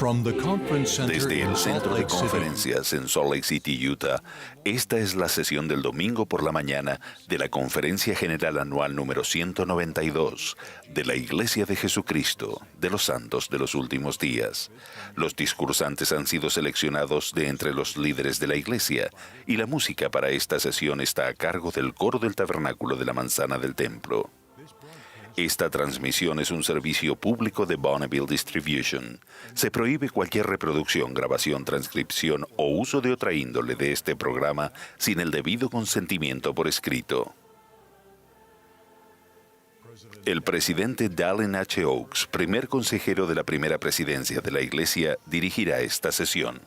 Desde el Centro de Conferencias en Salt Lake City, Utah, esta es la sesión del domingo por la mañana de la Conferencia General Anual número 192 de la Iglesia de Jesucristo de los Santos de los Últimos Días. Los discursantes han sido seleccionados de entre los líderes de la Iglesia y la música para esta sesión está a cargo del coro del Tabernáculo de la Manzana del Templo. Esta transmisión es un servicio público de Bonneville Distribution. Se prohíbe cualquier reproducción, grabación, transcripción o uso de otra índole de este programa sin el debido consentimiento por escrito. El presidente Dallin H. Oaks, primer consejero de la primera presidencia de la Iglesia, dirigirá esta sesión.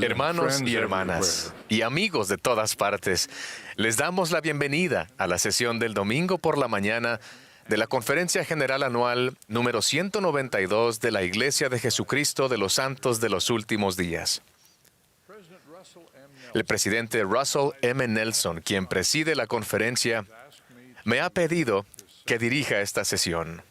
Hermanos y hermanas, y amigos de todas partes, les damos la bienvenida a la sesión del domingo por la mañana de la Conferencia General Anual número 192 de la Iglesia de Jesucristo de los Santos de los Últimos Días. El presidente Russell M. Nelson, quien preside la conferencia, me ha pedido que dirija esta sesión.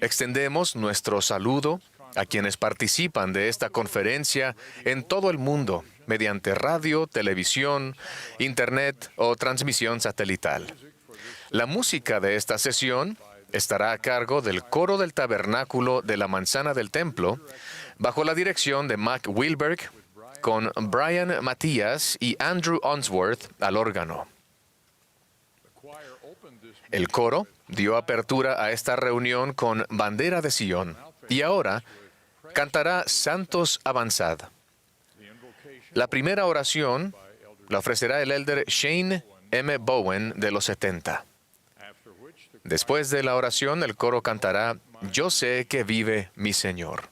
Extendemos nuestro saludo a quienes participan de esta conferencia en todo el mundo, mediante radio, televisión, internet o transmisión satelital. La música de esta sesión estará a cargo del coro del Tabernáculo de la Manzana del Templo, bajo la dirección de Mac Wilberg, con Brian Matías y Andrew Unsworth al órgano. El coro dio apertura a esta reunión con Bandera de Sion, y ahora cantará Santos Avanzad. La primera oración la ofrecerá el elder Shane M. Bowen de los 70. Después de la oración, el coro cantará Yo sé que vive mi Señor.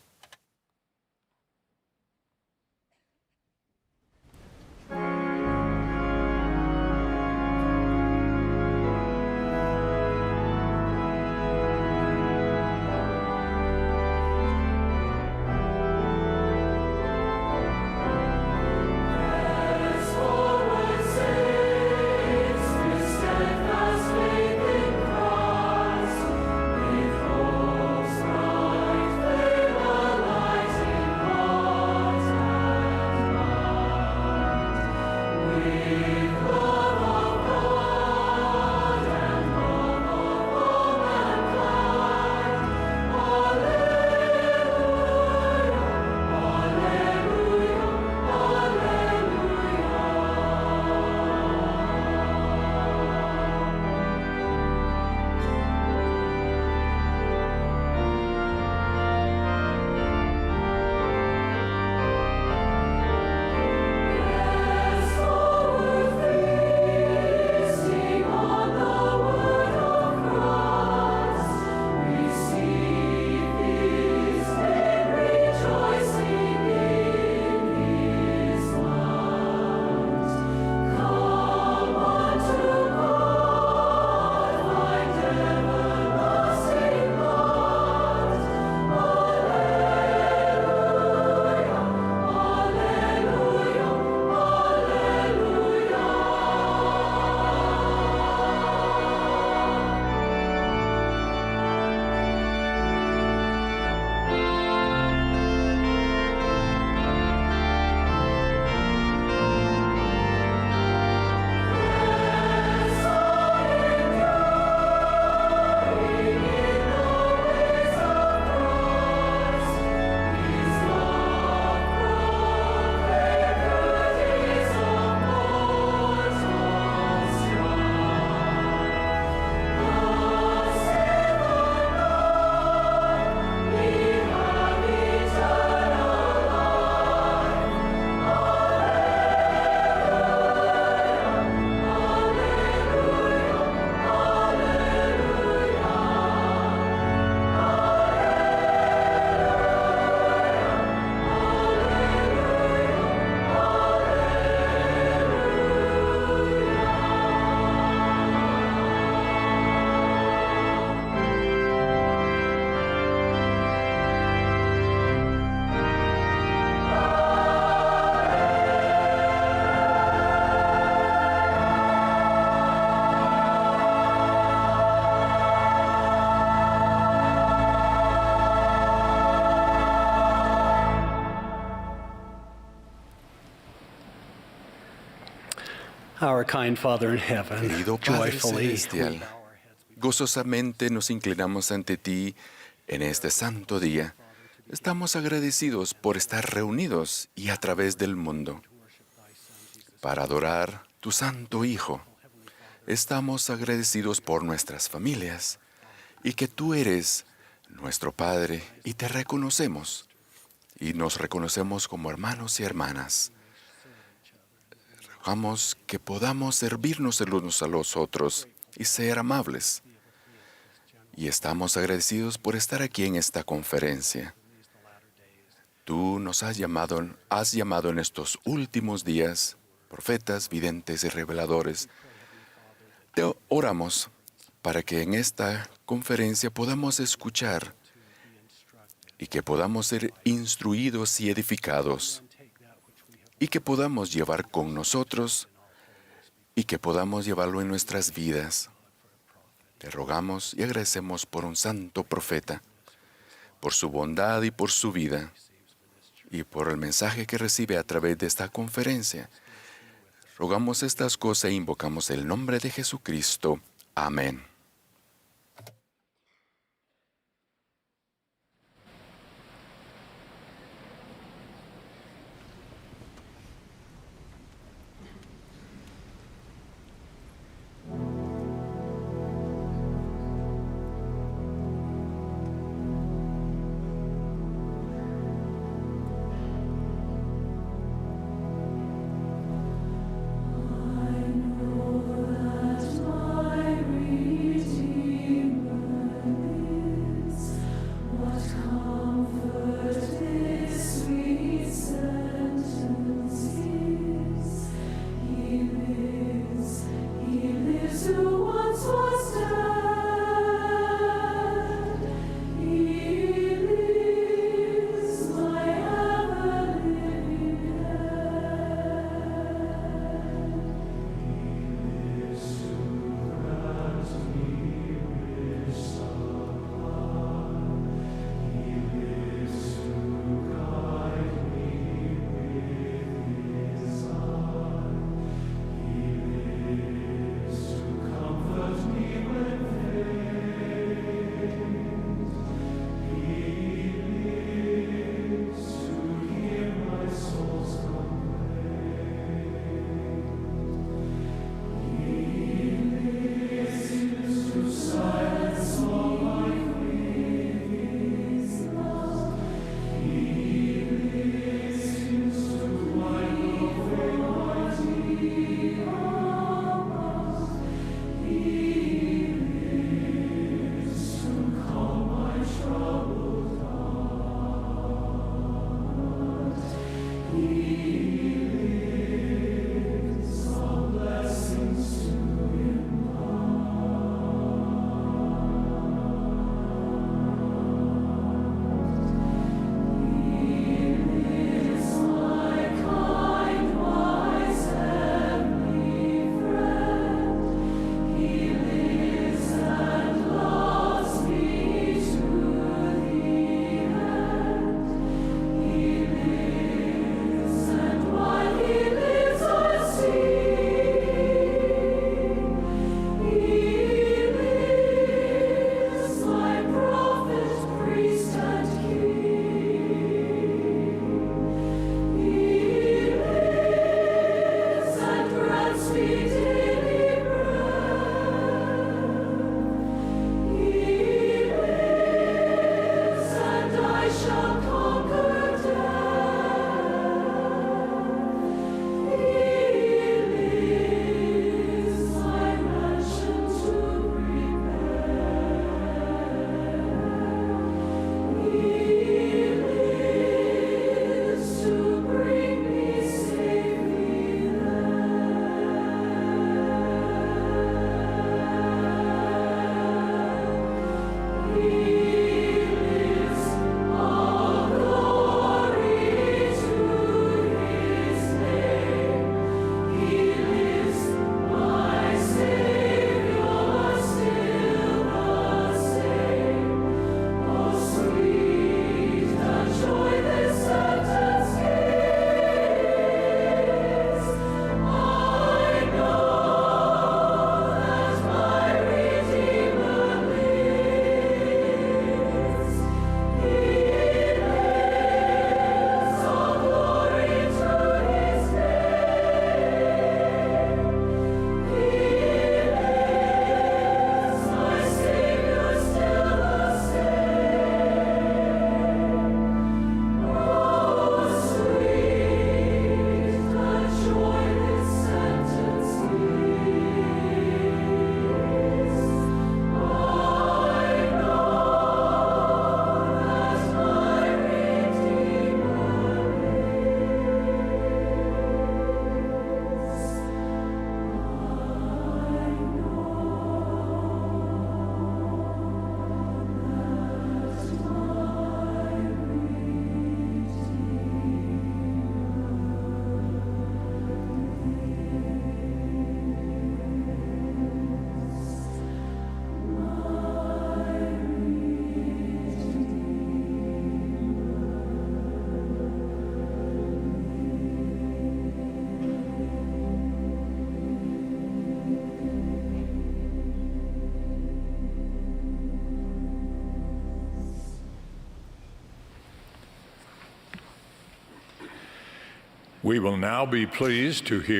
Our kind Father in heaven, Querido Padre joyfully Celestial, gozosamente nos inclinamos ante ti en este santo día. Estamos agradecidos por estar reunidos y a través del mundo para adorar tu Santo Hijo. Estamos agradecidos por nuestras familias y que tú eres nuestro Padre y te reconocemos y nos reconocemos como hermanos y hermanas. Rogamos que podamos servirnos los unos a los otros y ser amables. Y estamos agradecidos por estar aquí en esta conferencia. Tú nos has llamado en estos últimos días, profetas, videntes y reveladores. Te oramos para que en esta conferencia podamos escuchar y que podamos ser instruidos y edificados y que podamos llevar con nosotros y que podamos llevarlo en nuestras vidas. Te rogamos y agradecemos por un santo profeta, por su bondad y por su vida, y por el mensaje que recibe a través de esta conferencia. Rogamos estas cosas e invocamos el nombre de Jesucristo. Amén. My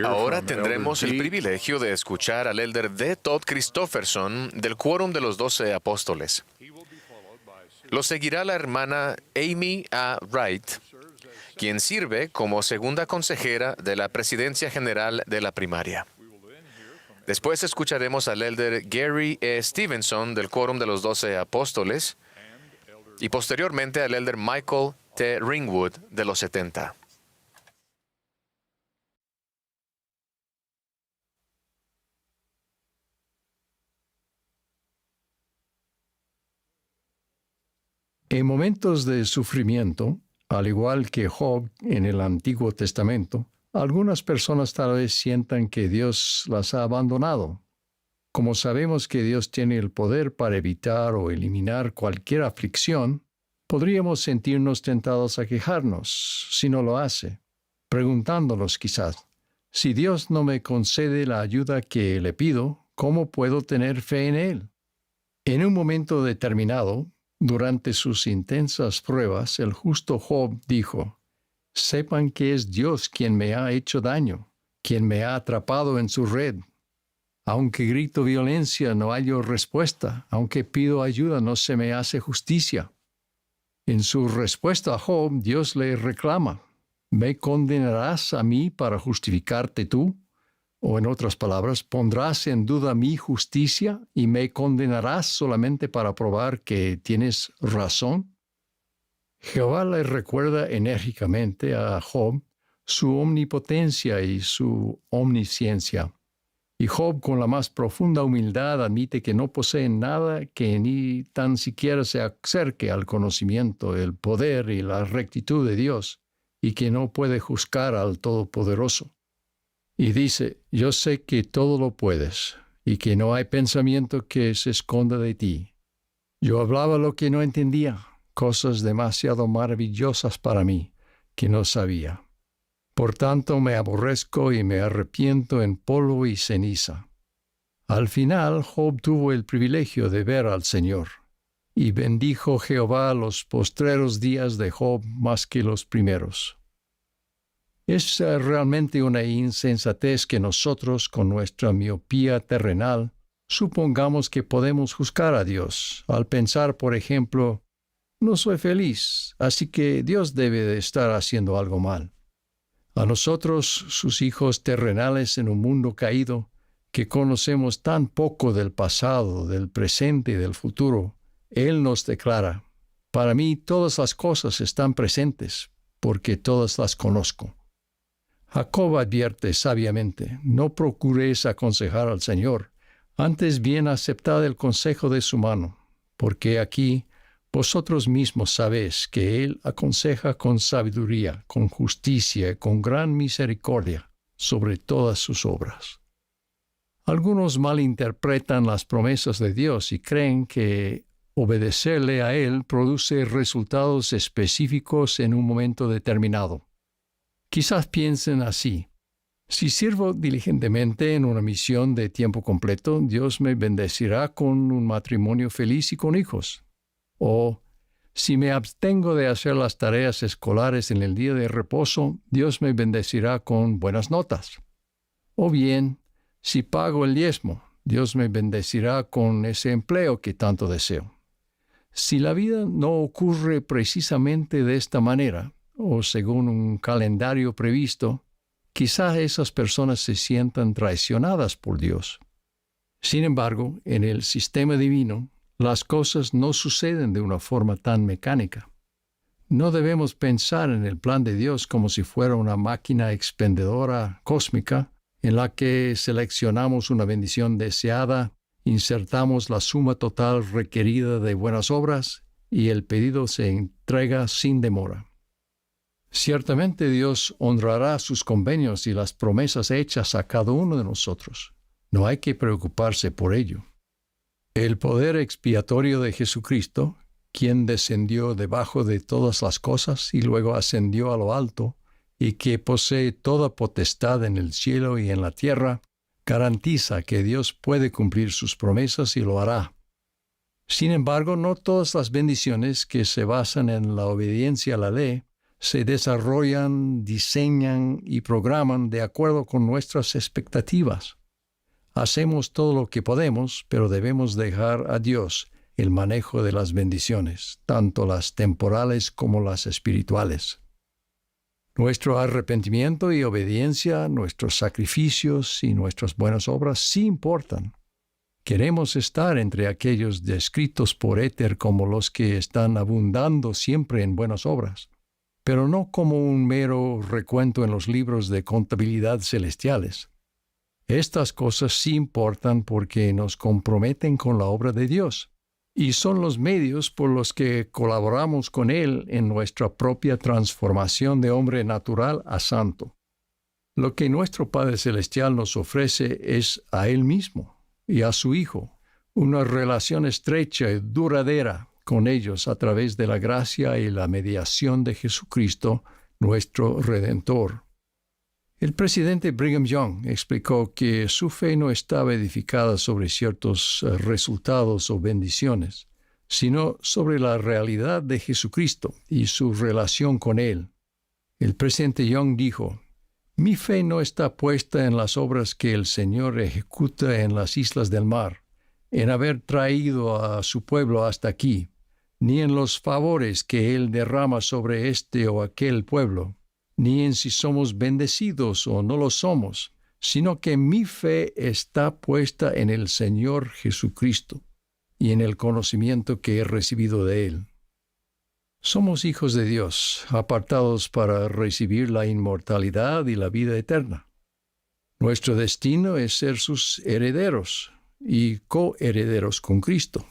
Ahora tendremos el privilegio de escuchar al elder D. Todd Christofferson del Quórum de los 12 Apóstoles. Lo seguirá la hermana Amy A. Wright, quien sirve como segunda consejera de la Presidencia General de la Primaria. Después escucharemos al elder Gary E. Stevenson del Quórum de los 12 Apóstoles y posteriormente al elder Michael T. Ringwood de los 70. En momentos de sufrimiento, al igual que Job en el Antiguo Testamento, algunas personas tal vez sientan que Dios las ha abandonado. Como sabemos que Dios tiene el poder para evitar o eliminar cualquier aflicción, podríamos sentirnos tentados a quejarnos, si no lo hace, preguntándonos quizás, si Dios no me concede la ayuda que le pido, ¿cómo puedo tener fe en Él? En un momento determinado, durante sus intensas pruebas, el justo Job dijo, «Sepan que es Dios quien me ha hecho daño, quien me ha atrapado en su red. Aunque grito violencia, no hallo respuesta. Aunque pido ayuda, no se me hace justicia». En su respuesta a Job, Dios le reclama, ¿me condenarás a mí para justificarte tú? O en otras palabras, ¿pondrás en duda mi justicia y me condenarás solamente para probar que tienes razón? Jehová le recuerda enérgicamente a Job su omnipotencia y su omnisciencia. Y Job, con la más profunda humildad, admite que no posee nada que ni tan siquiera se acerque al conocimiento, el poder y la rectitud de Dios, y que no puede juzgar al Todopoderoso. Y dice, yo sé que todo lo puedes, y que no hay pensamiento que se esconda de ti. Yo hablaba lo que no entendía, cosas demasiado maravillosas para mí, que no sabía. Por tanto me aborrezco y me arrepiento en polvo y ceniza. Al final, Job tuvo el privilegio de ver al Señor, y bendijo Jehová los postreros días de Job más que los primeros. Es realmente una insensatez que nosotros, con nuestra miopía terrenal, supongamos que podemos juzgar a Dios, al pensar, por ejemplo, no soy feliz, así que Dios debe de estar haciendo algo mal. A nosotros, sus hijos terrenales en un mundo caído, que conocemos tan poco del pasado, del presente y del futuro, Él nos declara, para mí todas las cosas están presentes, porque todas las conozco. Jacob advierte sabiamente, no procuréis aconsejar al Señor, antes bien aceptad el consejo de su mano, porque aquí vosotros mismos sabéis que Él aconseja con sabiduría, con justicia y con gran misericordia sobre todas sus obras. Algunos malinterpretan las promesas de Dios y creen que obedecerle a Él produce resultados específicos en un momento determinado. Quizás piensen así, si sirvo diligentemente en una misión de tiempo completo, Dios me bendecirá con un matrimonio feliz y con hijos. O, si me abstengo de hacer las tareas escolares en el día de reposo, Dios me bendecirá con buenas notas. O bien, si pago el diezmo, Dios me bendecirá con ese empleo que tanto deseo. Si la vida no ocurre precisamente de esta manera, o según un calendario previsto, quizás esas personas se sientan traicionadas por Dios. Sin embargo, en el sistema divino, las cosas no suceden de una forma tan mecánica. No debemos pensar en el plan de Dios como si fuera una máquina expendedora cósmica en la que seleccionamos una bendición deseada, insertamos la suma total requerida de buenas obras y el pedido se entrega sin demora. Ciertamente Dios honrará sus convenios y las promesas hechas a cada uno de nosotros. No hay que preocuparse por ello. El poder expiatorio de Jesucristo, quien descendió debajo de todas las cosas y luego ascendió a lo alto, y que posee toda potestad en el cielo y en la tierra, garantiza que Dios puede cumplir sus promesas y lo hará. Sin embargo, no todas las bendiciones que se basan en la obediencia a la ley se desarrollan, diseñan y programan de acuerdo con nuestras expectativas. Hacemos todo lo que podemos, pero debemos dejar a Dios el manejo de las bendiciones, tanto las temporales como las espirituales. Nuestro arrepentimiento y obediencia, nuestros sacrificios y nuestras buenas obras sí importan. Queremos estar entre aquellos descritos por Éter como los que están abundando siempre en buenas obras, pero no como un mero recuento en los libros de contabilidad celestiales. Estas cosas sí importan porque nos comprometen con la obra de Dios y son los medios por los que colaboramos con Él en nuestra propia transformación de hombre natural a santo. Lo que nuestro Padre Celestial nos ofrece es a Él mismo y a su Hijo, una relación estrecha y duradera con ellos a través de la gracia y la mediación de Jesucristo, nuestro Redentor. El presidente Brigham Young explicó que su fe no estaba edificada sobre ciertos resultados o bendiciones, sino sobre la realidad de Jesucristo y su relación con Él. El presidente Young dijo: «Mi fe no está puesta en las obras que el Señor ejecuta en las islas del mar, en haber traído a su pueblo hasta aquí, ni en los favores que Él derrama sobre este o aquel pueblo, ni en si somos bendecidos o no lo somos, sino que mi fe está puesta en el Señor Jesucristo y en el conocimiento que he recibido de Él». Somos hijos de Dios, apartados para recibir la inmortalidad y la vida eterna. Nuestro destino es ser sus herederos y coherederos con Cristo.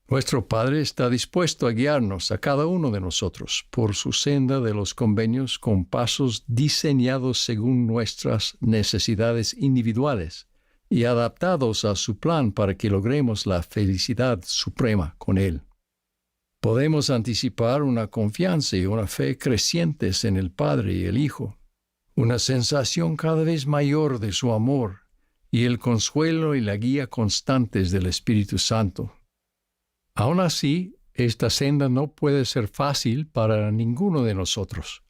Nuestro Padre está dispuesto a guiarnos a cada uno de nosotros por su senda de los convenios con pasos diseñados según nuestras necesidades individuales y adaptados a su plan para que logremos la felicidad suprema con Él. Podemos anticipar una confianza y una fe crecientes en el Padre y el Hijo, una sensación cada vez mayor de su amor y el consuelo y la guía constantes del Espíritu Santo. Aún así, esta senda no puede ser fácil para ninguno de nosotros.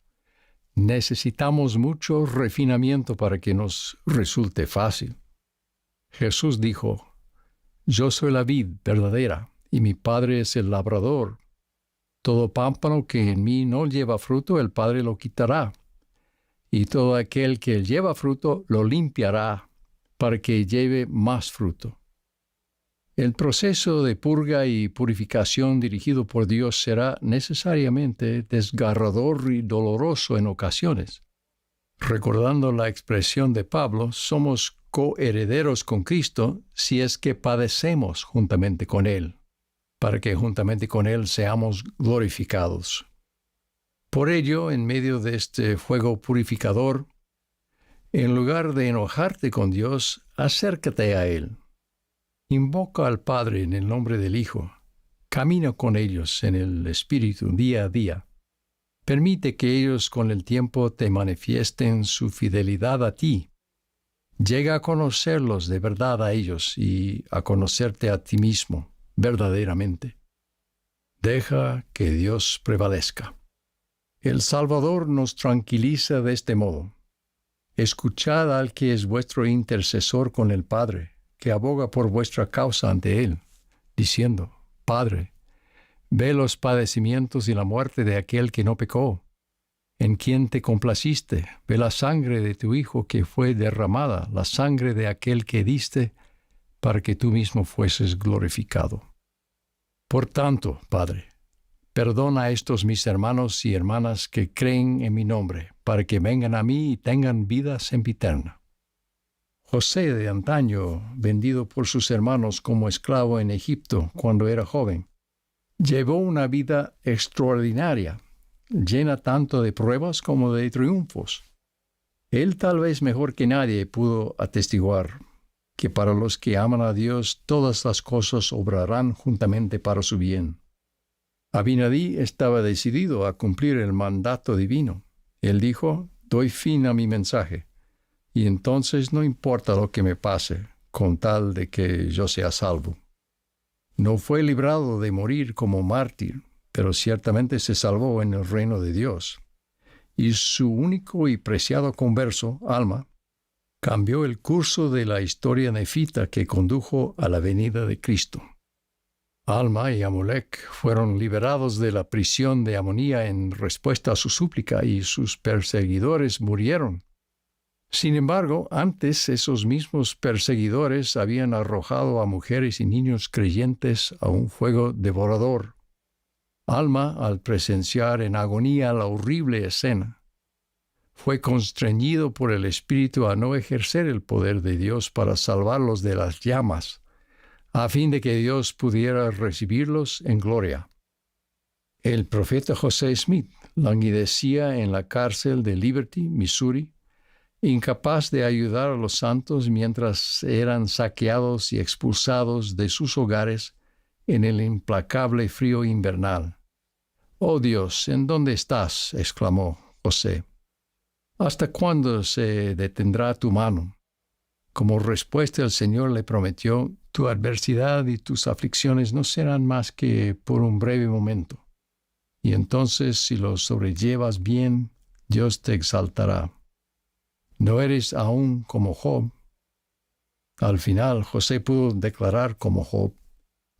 Necesitamos mucho refinamiento para que nos resulte fácil. Jesús dijo: «Yo soy la vid verdadera, y mi Padre es el labrador. Todo pámpano que en mí no lleva fruto, el Padre lo quitará, y todo aquel que lleva fruto lo limpiará, para que lleve más fruto». El proceso de purga y purificación dirigido por Dios será necesariamente desgarrador y doloroso en ocasiones. Recordando la expresión de Pablo, somos coherederos con Cristo si es que padecemos juntamente con Él, para que juntamente con Él seamos glorificados. Por ello, en medio de este fuego purificador, en lugar de enojarte con Dios, acércate a Él. Invoca al Padre en el nombre del Hijo. Camina con ellos en el Espíritu día a día. Permite que ellos con el tiempo te manifiesten su fidelidad a ti. Llega a conocerlos de verdad a ellos y a conocerte a ti mismo verdaderamente. Deja que Dios prevalezca. El Salvador nos tranquiliza de este modo. Escuchad al que es vuestro intercesor con el Padre, que aboga por vuestra causa ante Él, diciendo: «Padre, ve los padecimientos y la muerte de aquel que no pecó, en quien te complaciste. Ve la sangre de tu Hijo que fue derramada, la sangre de aquel que diste, para que tú mismo fueses glorificado. Por tanto, Padre, perdona a estos mis hermanos y hermanas que creen en mi nombre, para que vengan a mí y tengan vida sempiterna». José de antaño, vendido por sus hermanos como esclavo en Egipto cuando era joven, llevó una vida extraordinaria, llena tanto de pruebas como de triunfos. Él tal vez mejor que nadie pudo atestiguar que para los que aman a Dios todas las cosas obrarán juntamente para su bien. Abinadí estaba decidido a cumplir el mandato divino. Él dijo: «Doy fin a mi mensaje, y entonces no importa lo que me pase, con tal de que yo sea salvo». No fue librado de morir como mártir, pero ciertamente se salvó en el reino de Dios. y su único y preciado converso, Alma, cambió el curso de la historia nefita que condujo a la venida de Cristo. Alma y Amulek fueron liberados de la prisión de Amonía en respuesta a su súplica y sus perseguidores murieron. Sin embargo, antes esos mismos perseguidores habían arrojado a mujeres y niños creyentes a un fuego devorador. Alma, al presenciar en agonía la horrible escena, fue constreñido por el Espíritu a no ejercer el poder de Dios para salvarlos de las llamas, a fin de que Dios pudiera recibirlos en gloria. El profeta José Smith languidecía en la cárcel de Liberty, Missouri, incapaz de ayudar a los santos mientras eran saqueados y expulsados de sus hogares en el implacable frío invernal. «Oh Dios, ¿en dónde estás?», exclamó José. «¿Hasta cuándo se detendrá tu mano?». Como respuesta, el Señor le prometió: «Tu adversidad y tus aflicciones no serán más que por un breve momento. Y entonces, si los sobrellevas bien, Dios te exaltará. No eres aún como Job». Al final, José pudo declarar como Job: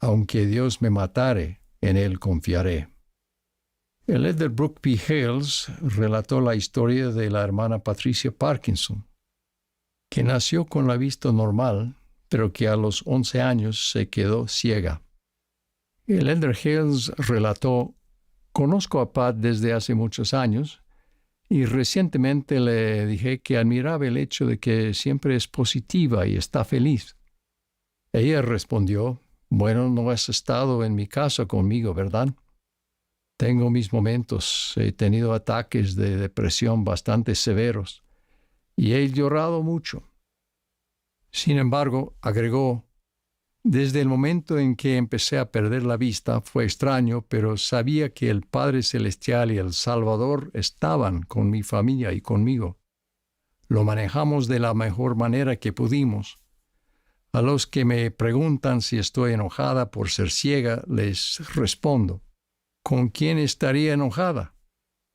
«Aunque Dios me matare, en él confiaré». El elder Brooke P. Hales relató la historia de la hermana Patricia Parkinson, que nació con la vista normal, pero que a los 11 años se quedó ciega. El elder Hales relató: «Conozco a Pat desde hace muchos años y recientemente le dije que admiraba el hecho de que siempre es positiva y está feliz. Ella respondió: «Bueno, no has estado en mi casa conmigo, ¿verdad? Tengo mis momentos, he tenido ataques de depresión bastante severos y he llorado mucho». Sin embargo, agregó: «Desde el momento en que empecé a perder la vista fue extraño, pero sabía que el Padre Celestial y el Salvador estaban con mi familia y conmigo. Lo manejamos de la mejor manera que pudimos. A los que me preguntan si estoy enojada por ser ciega, les respondo: ¿con quién estaría enojada?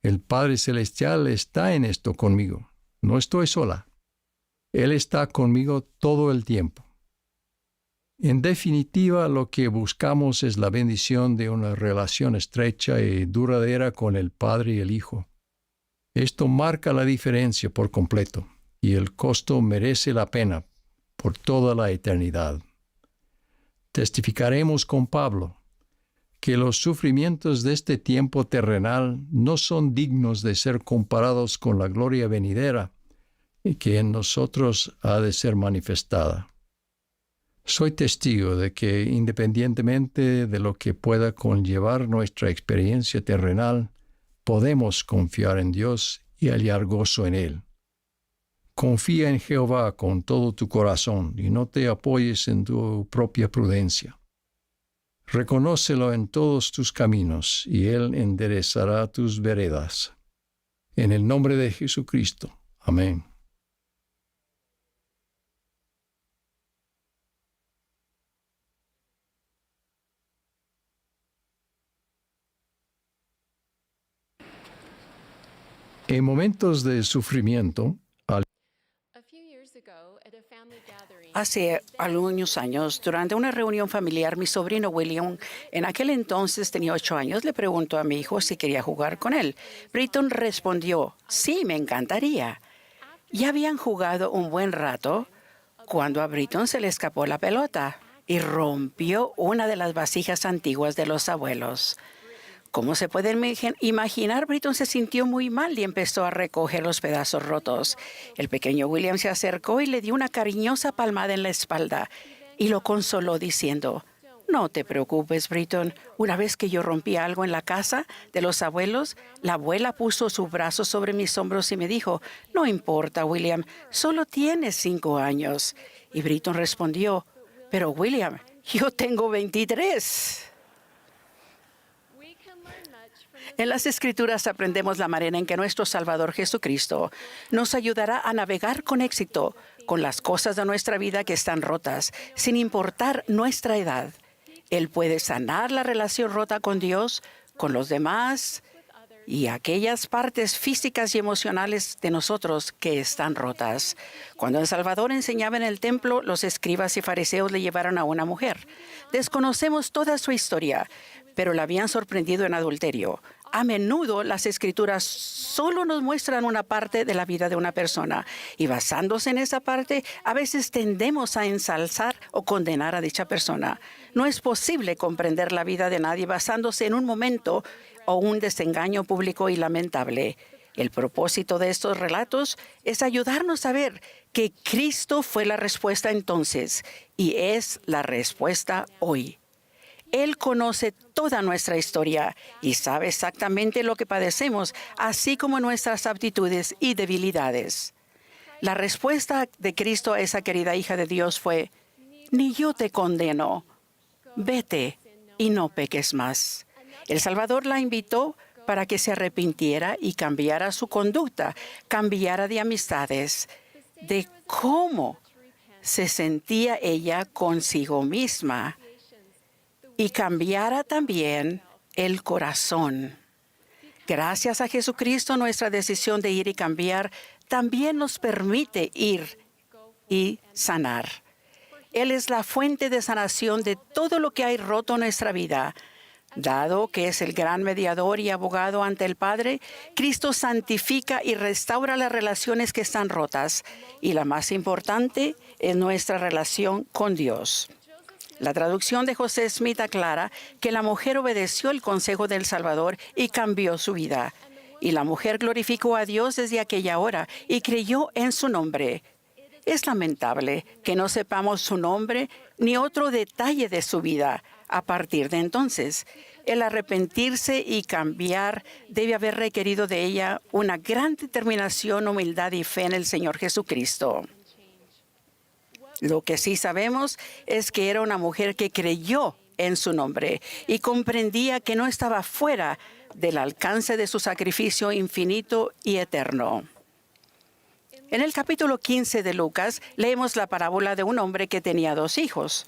El Padre Celestial está en esto conmigo. No estoy sola. Él está conmigo todo el tiempo». En definitiva, lo que buscamos es la bendición de una relación estrecha y duradera con el Padre y el Hijo. Esto marca la diferencia por completo, y el costo merece la pena por toda la eternidad. Testificaremos con Pablo que los sufrimientos de este tiempo terrenal no son dignos de ser comparados con la gloria venidera y que en nosotros ha de ser manifestada. Soy testigo de que, independientemente de lo que pueda conllevar nuestra experiencia terrenal, podemos confiar en Dios y hallar gozo en Él. Confía en Jehová con todo tu corazón y no te apoyes en tu propia prudencia. Reconócelo en todos tus caminos y Él enderezará tus veredas. En el nombre de Jesucristo. Amén. En momentos de sufrimiento, Hace algunos años, durante una reunión familiar, mi sobrino William, en aquel entonces tenía 8 años, le preguntó a mi hijo si quería jugar con él. Britton respondió: «Sí, me encantaría». Ya habían jugado un buen rato cuando a Britton se le escapó la pelota y rompió una de las vasijas antiguas de los abuelos. Como se pueden imaginar, Britton se sintió muy mal y empezó a recoger los pedazos rotos. El pequeño William se acercó y le dio una cariñosa palmada en la espalda y lo consoló diciendo: «No te preocupes, Britton. Una vez que yo rompí algo en la casa de los abuelos, la abuela puso su brazo sobre mis hombros y me dijo: «No importa, William, solo tienes 5 años». Y Britton respondió: «Pero, William, yo tengo 23». En las Escrituras aprendemos la manera en que nuestro Salvador Jesucristo nos ayudará a navegar con éxito con las cosas de nuestra vida que están rotas, sin importar nuestra edad. Él puede sanar la relación rota con Dios, con los demás y aquellas partes físicas y emocionales de nosotros que están rotas. Cuando el Salvador enseñaba en el templo, los escribas y fariseos le llevaron a una mujer. Desconocemos toda su historia, pero la habían sorprendido en adulterio. A menudo las Escrituras solo nos muestran una parte de la vida de una persona y basándose en esa parte, a veces tendemos a ensalzar o condenar a dicha persona. No es posible comprender la vida de nadie basándose en un momento o un desengaño público y lamentable. El propósito de estos relatos es ayudarnos a ver que Cristo fue la respuesta entonces y es la respuesta hoy. Él conoce toda nuestra historia y sabe exactamente lo que padecemos, así como nuestras aptitudes y debilidades. La respuesta de Cristo a esa querida hija de Dios fue: ni yo te condeno, vete y no peques más. El Salvador la invitó para que se arrepintiera y cambiara su conducta, cambiara de amistades, de cómo se sentía ella consigo misma, y cambiara también el corazón. Gracias a Jesucristo, nuestra decisión de ir y cambiar también nos permite ir y sanar. Él es la fuente de sanación de todo lo que hay roto en nuestra vida. Dado que es el gran mediador y abogado ante el Padre, Cristo santifica y restaura las relaciones que están rotas. Y la más importante es nuestra relación con Dios. La traducción de José Smith aclara que la mujer obedeció el consejo del Salvador y cambió su vida. Y la mujer glorificó a Dios desde aquella hora y creyó en su nombre. Es lamentable que no sepamos su nombre ni otro detalle de su vida. A partir de entonces, el arrepentirse y cambiar debe haber requerido de ella una gran determinación, humildad y fe en el Señor Jesucristo. Lo que sí sabemos es que era una mujer que creyó en su nombre y comprendía que no estaba fuera del alcance de su sacrificio infinito y eterno. En el capítulo 15 de Lucas leemos la parábola de un hombre que tenía 2 hijos.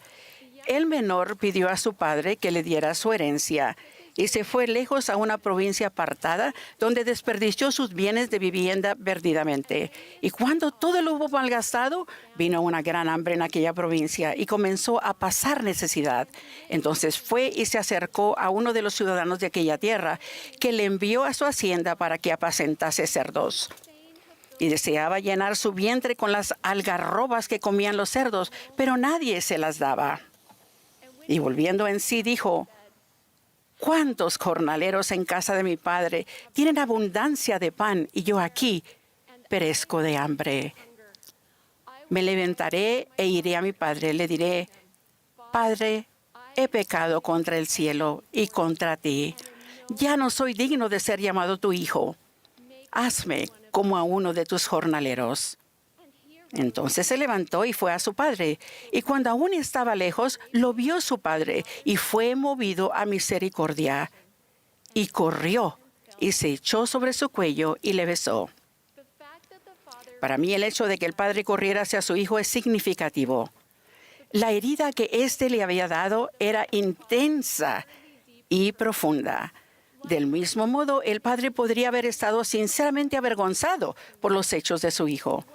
El menor pidió a su padre que le diera su herencia y se fue lejos a una provincia apartada donde desperdició sus bienes de vivienda perdidamente. Y cuando todo lo hubo malgastado, vino una gran hambre en aquella provincia y comenzó a pasar necesidad. Entonces fue y se acercó a uno de los ciudadanos de aquella tierra, que le envió a su hacienda para que apacentase cerdos. Y deseaba llenar su vientre con las algarrobas que comían los cerdos, pero nadie se las daba. Y volviendo en sí dijo: ¿cuántos jornaleros en casa de mi padre tienen abundancia de pan y yo aquí perezco de hambre? Me levantaré e iré a mi padre. Le diré: Padre, he pecado contra el cielo y contra ti. Ya no soy digno de ser llamado tu hijo. Hazme como a uno de tus jornaleros. Entonces se levantó y fue a su padre. Y cuando aún estaba lejos, lo vio su padre y fue movido a misericordia. Y corrió y se echó sobre su cuello y le besó. Para mí el hecho de que el padre corriera hacia su hijo es significativo. La herida que éste le había dado era intensa y profunda. Del mismo modo, el padre podría haber estado sinceramente avergonzado por los hechos de su hijo.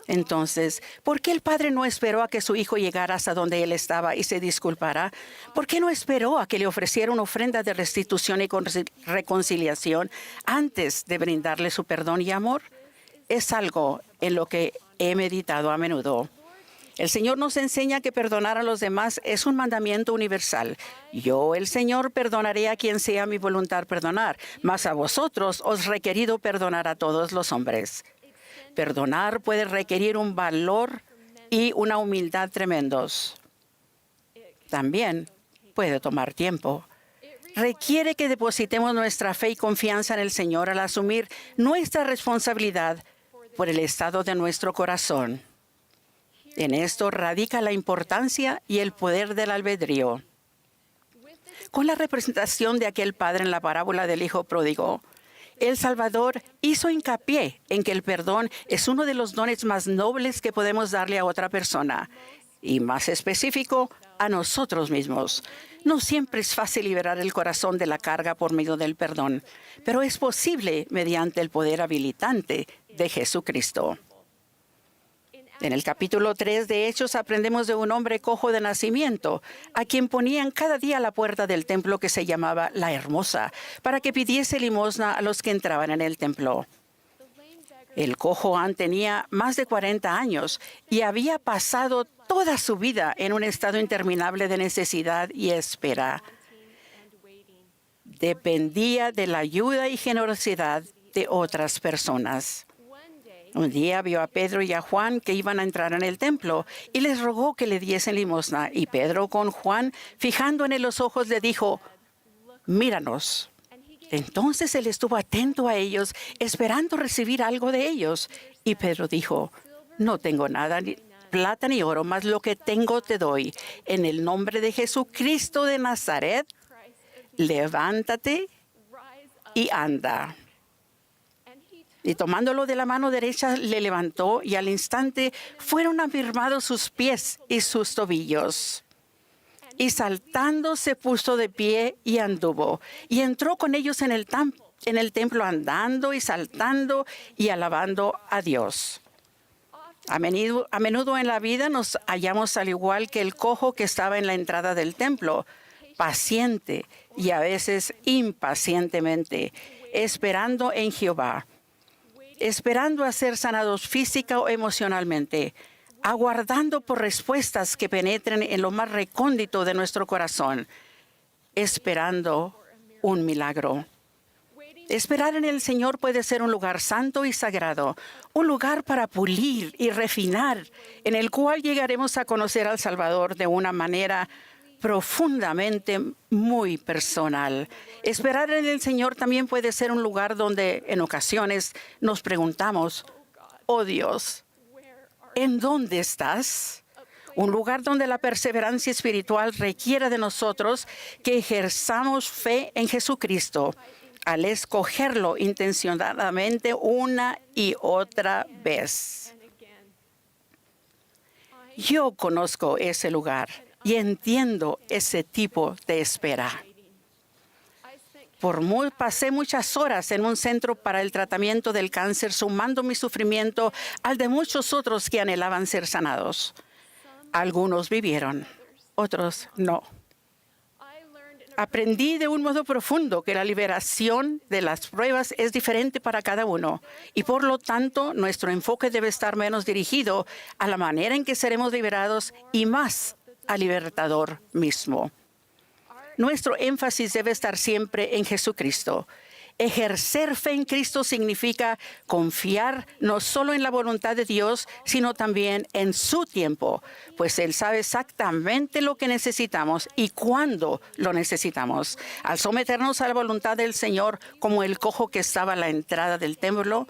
Entonces, ¿por qué el padre no esperó a que su hijo llegara hasta donde él estaba y se disculpara? ¿Por qué no esperó a que le ofreciera una ofrenda de restitución y reconciliación antes de brindarle su perdón y amor? Es algo en lo que he meditado a menudo. El Señor nos enseña que perdonar a los demás es un mandamiento universal. Yo, el Señor, perdonaré a quien sea mi voluntad perdonar, mas a vosotros os requerido perdonar a todos los hombres. Perdonar puede requerir un valor y una humildad tremendos. También puede tomar tiempo. Requiere que depositemos nuestra fe y confianza en el Señor al asumir nuestra responsabilidad por el estado de nuestro corazón. En esto radica la importancia y el poder del albedrío. Con la representación de aquel padre en la parábola del hijo pródigo, el Salvador hizo hincapié en que el perdón es uno de los dones más nobles que podemos darle a otra persona, y más específico, a nosotros mismos. No siempre es fácil liberar el corazón de la carga por medio del perdón, pero es posible mediante el poder habilitante de Jesucristo. En el capítulo 3 de Hechos aprendemos de un hombre cojo de nacimiento, a quien ponían cada día a la puerta del templo que se llamaba La Hermosa, para que pidiese limosna a los que entraban en el templo. El cojo tenía más de 40 años y había pasado toda su vida en un estado interminable de necesidad y espera. Dependía de la ayuda y generosidad de otras personas. Un día vio a Pedro y a Juan que iban a entrar en el templo y les rogó que le diesen limosna. Y Pedro, con Juan, fijando en él los ojos, le dijo: míranos. Entonces él estuvo atento a ellos, esperando recibir algo de ellos. Y Pedro dijo: no tengo nada, ni plata ni oro, mas lo que tengo te doy. En el nombre de Jesucristo de Nazaret, levántate y anda. Y tomándolo de la mano derecha, le levantó, y al instante fueron afirmados sus pies y sus tobillos. Y saltando se puso de pie y anduvo. Y entró con ellos en el templo, andando y saltando y alabando a Dios. A menudo en la vida nos hallamos al igual que el cojo que estaba en la entrada del templo, paciente y a veces impacientemente, esperando en Jehová, esperando a ser sanados física o emocionalmente, aguardando por respuestas que penetren en lo más recóndito de nuestro corazón, esperando un milagro. Esperar en el Señor puede ser un lugar santo y sagrado, un lugar para pulir y refinar, en el cual llegaremos a conocer al Salvador de una manera profundamente muy personal. Esperar en el Señor también puede ser un lugar donde en ocasiones nos preguntamos: oh Dios, ¿en dónde estás? Un lugar donde la perseverancia espiritual requiere de nosotros que ejerzamos fe en Jesucristo al escogerlo intencionadamente una y otra vez. Yo conozco ese lugar y entiendo ese tipo de espera. Pasé muchas horas en un centro para el tratamiento del cáncer, sumando mi sufrimiento al de muchos otros que anhelaban ser sanados. Algunos vivieron, otros no. Aprendí de un modo profundo que la liberación de las pruebas es diferente para cada uno y por lo tanto nuestro enfoque debe estar menos dirigido a la manera en que seremos liberados y más al libertador mismo. Nuestro énfasis debe estar siempre en Jesucristo. Ejercer fe en Cristo significa confiar no solo en la voluntad de Dios, sino también en su tiempo, pues Él sabe exactamente lo que necesitamos y cuándo lo necesitamos. Al someternos a la voluntad del Señor, como el cojo que estaba a la entrada del templo,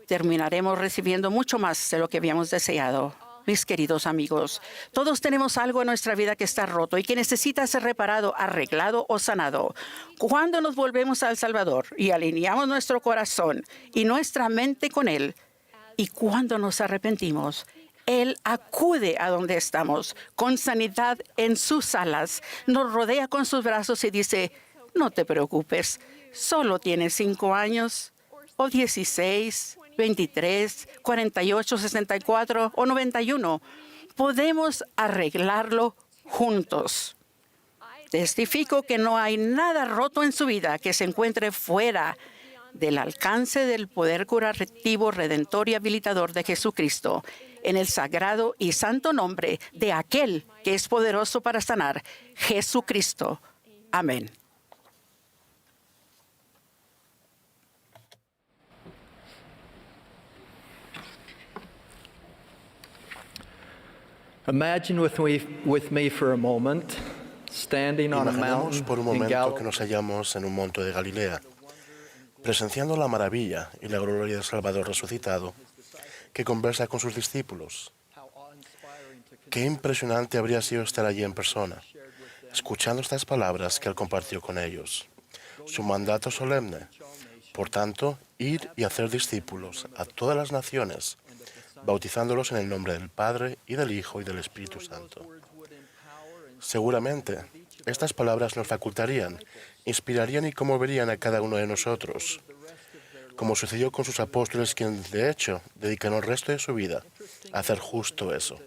terminaremos recibiendo mucho más de lo que habíamos deseado. Mis queridos amigos, todos tenemos algo en nuestra vida que está roto y que necesita ser reparado, arreglado o sanado. Cuando nos volvemos al Salvador y alineamos nuestro corazón y nuestra mente con Él, y cuando nos arrepentimos, Él acude a donde estamos con sanidad en sus alas, nos rodea con sus brazos y dice: no te preocupes, solo tienes 5 años o 16, 23, 48, 64 o 91. Podemos arreglarlo juntos. Testifico que no hay nada roto en su vida que se encuentre fuera del alcance del poder curativo, redentor y habilitador de Jesucristo, en el sagrado y santo nombre de aquel que es poderoso para sanar, Jesucristo. Amén. Imagine with me for a moment, standing on a Imaginemos mountain por un in momento que Galilee. nos hallamos en un monte de Galilea, presenciando la maravilla y la gloria del Salvador resucitado, que conversa con sus discípulos. Qué impresionante habría sido estar allí en persona, escuchando estas palabras que él compartió con ellos. Su mandato solemne, por tanto, ir y hacer discípulos a todas las naciones, bautizándolos en el nombre del Padre, y del Hijo, y del Espíritu Santo. Seguramente, Estas palabras nos facultarían, inspirarían y conmoverían a cada uno de nosotros, como sucedió con sus apóstoles, quienes de hecho dedicaron el resto de su vida a hacer justo eso.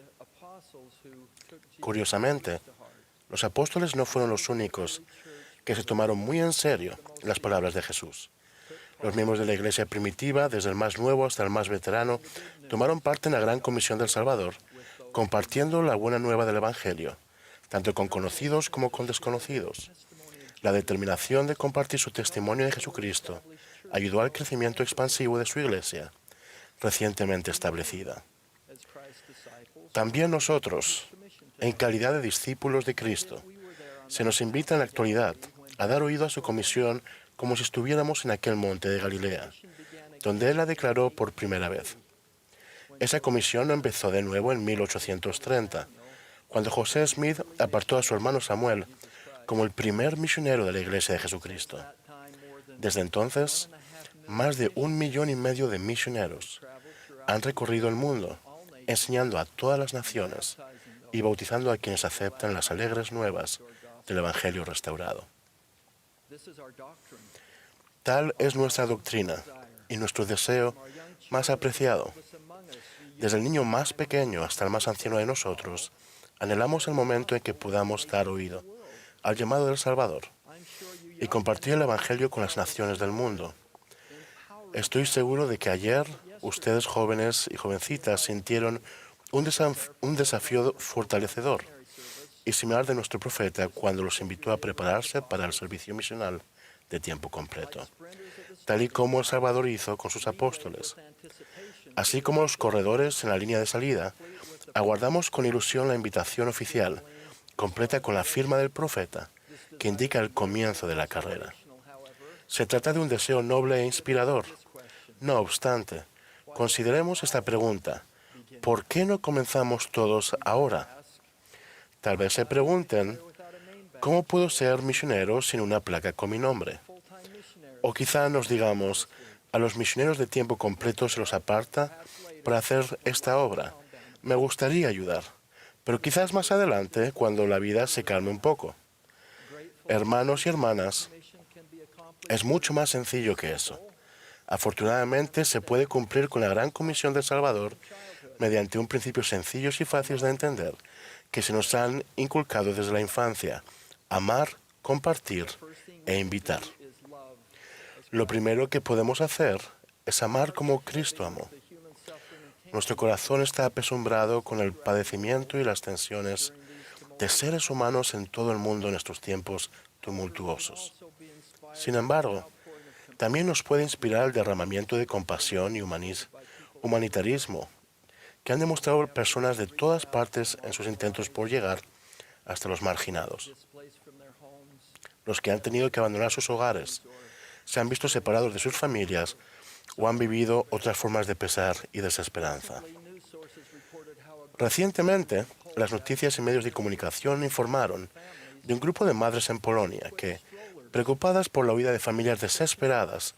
Curiosamente, los apóstoles no fueron los únicos que se tomaron muy en serio las palabras de Jesús. Los miembros de la iglesia primitiva, desde el más nuevo hasta el más veterano, tomaron parte en la gran comisión del Salvador, compartiendo la buena nueva del Evangelio, tanto con conocidos como con desconocidos. La determinación de compartir su testimonio de Jesucristo ayudó al crecimiento expansivo de su iglesia, recientemente establecida. También nosotros, en calidad de discípulos de Cristo, se nos invita en la actualidad a dar oído a su comisión como si estuviéramos en aquel monte de Galilea, donde Él la declaró por primera vez. Esa comisión no empezó de nuevo en 1830, cuando José Smith apartó a su hermano Samuel como el primer misionero de la Iglesia de Jesucristo. Desde entonces, más de 1,5 millones de misioneros han recorrido el mundo, enseñando a todas las naciones y bautizando a quienes aceptan las alegres nuevas del Evangelio restaurado. Tal es nuestra doctrina y nuestro deseo más apreciado. Desde el niño más pequeño hasta el más anciano de nosotros, anhelamos el momento en que podamos dar oído al llamado del Salvador y compartir el Evangelio con las naciones del mundo. Estoy seguro de que ayer ustedes, jóvenes y jovencitas, sintieron un desafío fortalecedor y similar de nuestro profeta cuando los invitó a prepararse para el servicio misional de tiempo completo, tal y como el Salvador hizo con sus apóstoles. Así como los corredores en la línea de salida, aguardamos con ilusión la invitación oficial, completa con la firma del profeta, que indica el comienzo de la carrera. Se trata de un deseo noble e inspirador. No obstante, consideremos esta pregunta: ¿por qué no comenzamos todos ahora? Tal vez se pregunten, ¿cómo puedo ser misionero sin una placa con mi nombre? O quizá nos digamos, a los misioneros de tiempo completo se los aparta para hacer esta obra. Me gustaría ayudar, pero quizás más adelante, cuando la vida se calme un poco. Hermanos y hermanas, es mucho más sencillo que eso. Afortunadamente, se puede cumplir con la gran comisión del Salvador mediante un principio sencillos y fáciles de entender que se nos han inculcado desde la infancia: amar, compartir e invitar. Lo primero que podemos hacer es amar como Cristo amó. Nuestro corazón está apesumbrado con el padecimiento y las tensiones de seres humanos en todo el mundo en estos tiempos tumultuosos. Sin embargo, también nos puede inspirar el derramamiento de compasión y humanitarismo que han demostrado personas de todas partes en sus intentos por llegar hasta los marginados. Los que han tenido que abandonar sus hogares, se han visto separados de sus familias o han vivido otras formas de pesar y desesperanza. Recientemente, las noticias y medios de comunicación informaron de un grupo de madres en Polonia que, preocupadas por la huida de familias desesperadas,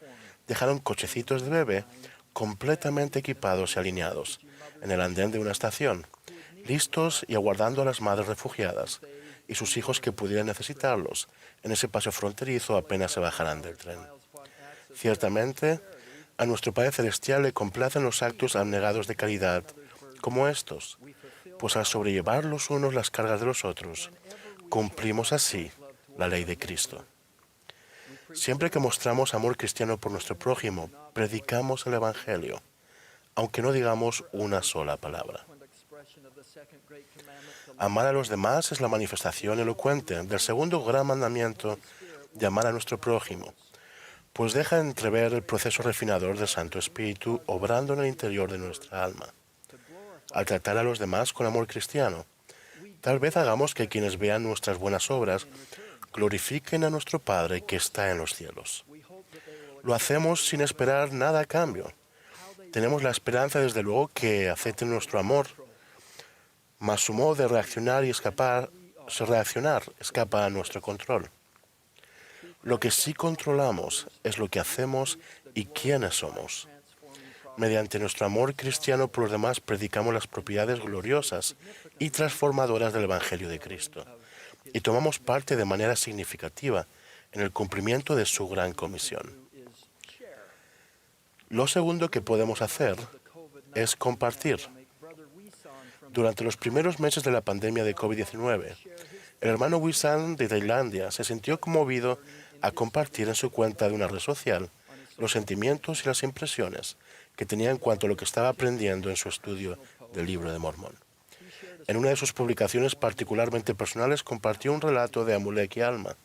dejaron cochecitos de bebé completamente equipados y alineados en el andén de una estación, listos y aguardando a las madres refugiadas y sus hijos que pudieran necesitarlos en ese paso fronterizo apenas se bajarán del tren. Ciertamente, a nuestro Padre Celestial le complacen los actos abnegados de caridad como estos, pues al sobrellevar los unos las cargas de los otros, cumplimos así la ley de Cristo. Siempre que mostramos amor cristiano por nuestro prójimo, predicamos el Evangelio, aunque no digamos una sola palabra. Amar a los demás es la manifestación elocuente del segundo gran mandamiento de amar a nuestro prójimo, pues deja entrever el proceso refinador del Santo Espíritu obrando en el interior de nuestra alma. Al tratar a los demás con amor cristiano, tal vez hagamos que quienes vean nuestras buenas obras glorifiquen a nuestro Padre que está en los cielos. Lo hacemos sin esperar nada a cambio. Tenemos la esperanza, desde luego, que acepten nuestro amor, mas su modo de reaccionar escapa a nuestro control. Lo que sí controlamos es lo que hacemos y quiénes somos. Mediante nuestro amor cristiano por los demás predicamos las propiedades gloriosas y transformadoras del Evangelio de Cristo, y tomamos parte de manera significativa en el cumplimiento de su gran comisión. Lo segundo que podemos hacer es compartir. Durante los primeros meses de la pandemia de COVID-19, el hermano Wisan de Tailandia se sintió conmovido a compartir en su cuenta de una red social los sentimientos y las impresiones que tenía en cuanto a lo que estaba aprendiendo en su estudio del Libro de Mormón. En una de sus publicaciones particularmente personales compartió un relato de Amulek y Alma,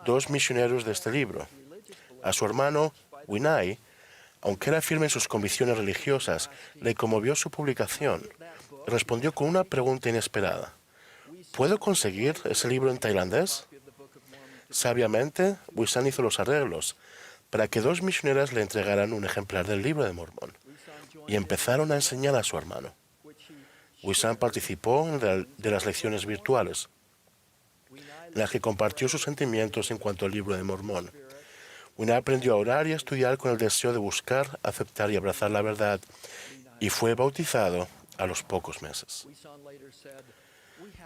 dos misioneros de este libro. A su hermano, Winai, aunque era firme en sus convicciones religiosas, le conmovió su publicación. Respondió con una pregunta inesperada. ¿Puedo conseguir ese libro en tailandés? Sabiamente, Wisan hizo los arreglos para que dos misioneras le entregaran un ejemplar del Libro de Mormón y empezaron a enseñar a su hermano. Wisan participó de las lecciones virtuales, en las que compartió sus sentimientos en cuanto al Libro de Mormón. Winai aprendió a orar y a estudiar con el deseo de buscar, aceptar y abrazar la verdad, y fue bautizado a los pocos meses.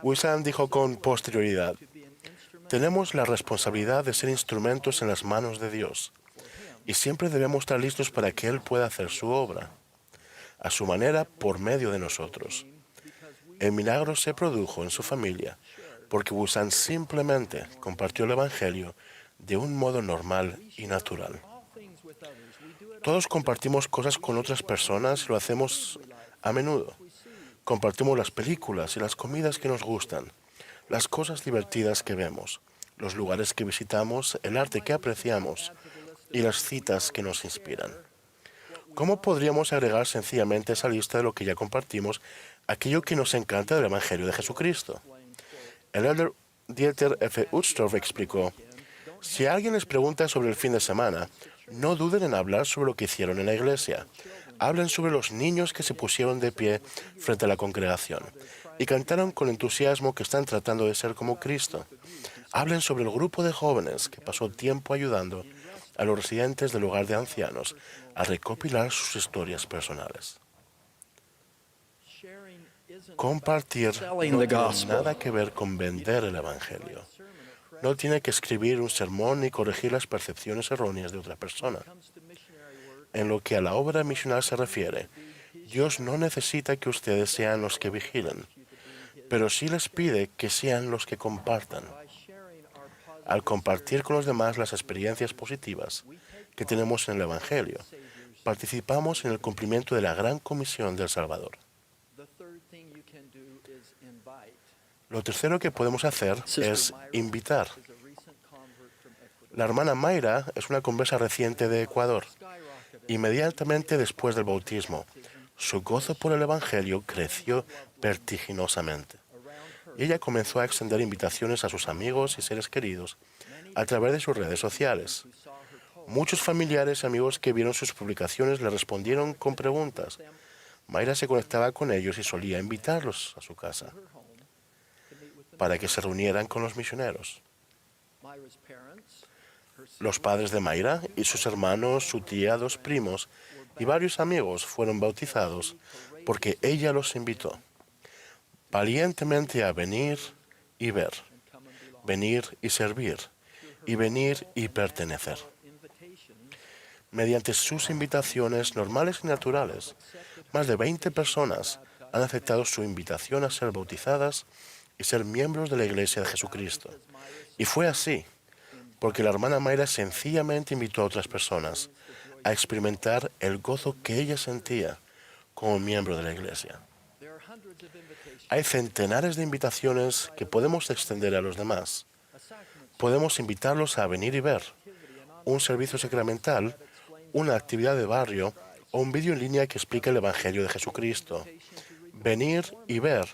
Wisan dijo con posterioridad, tenemos la responsabilidad de ser instrumentos en las manos de Dios, y siempre debemos estar listos para que Él pueda hacer su obra, a su manera, por medio de nosotros. El milagro se produjo en su familia, porque Wisan simplemente compartió el Evangelio de un modo normal y natural. Todos compartimos cosas con otras personas y lo hacemos a menudo. Compartimos las películas y las comidas que nos gustan, las cosas divertidas que vemos, los lugares que visitamos, el arte que apreciamos y las citas que nos inspiran. ¿Cómo podríamos agregar sencillamente a esa lista de lo que ya compartimos aquello que nos encanta del Evangelio de Jesucristo? El elder Dieter F. Uchtdorf explicó, si alguien les pregunta sobre el fin de semana, no duden en hablar sobre lo que hicieron en la iglesia. Hablen sobre los niños que se pusieron de pie frente a la congregación y cantaron con entusiasmo que están tratando de ser como Cristo. Hablen sobre el grupo de jóvenes que pasó tiempo ayudando a los residentes del hogar de ancianos a recopilar sus historias personales. Compartir no tiene nada que ver con vender el Evangelio. No tiene que escribir un sermón ni corregir las percepciones erróneas de otra persona. En lo que a la obra misional se refiere, Dios no necesita que ustedes sean los que vigilen, pero sí les pide que sean los que compartan. Al compartir con los demás las experiencias positivas que tenemos en el Evangelio, participamos en el cumplimiento de la gran comisión del Salvador. Lo tercero que podemos hacer es invitar. La hermana Mayra es una conversa reciente de Ecuador. Inmediatamente después del bautismo, su gozo por el Evangelio creció vertiginosamente. Y ella comenzó a extender invitaciones a sus amigos y seres queridos a través de sus redes sociales. Muchos familiares y amigos que vieron sus publicaciones le respondieron con preguntas. Mayra se conectaba con ellos y solía invitarlos a su casa para que se reunieran con los misioneros. Los padres de Mayra y sus hermanos, su tía, dos primos y varios amigos fueron bautizados porque ella los invitó valientemente a venir y ver, venir y servir, y venir y pertenecer. Mediante sus invitaciones normales y naturales, más de 20 personas han aceptado su invitación a ser bautizadas y ser miembros de la Iglesia de Jesucristo. Y fue así, porque la hermana Mayra sencillamente invitó a otras personas a experimentar el gozo que ella sentía como miembro de la Iglesia. Hay centenares de invitaciones que podemos extender a los demás. Podemos invitarlos a venir y ver un servicio sacramental, una actividad de barrio o un vídeo en línea que explique el Evangelio de Jesucristo. Venir y ver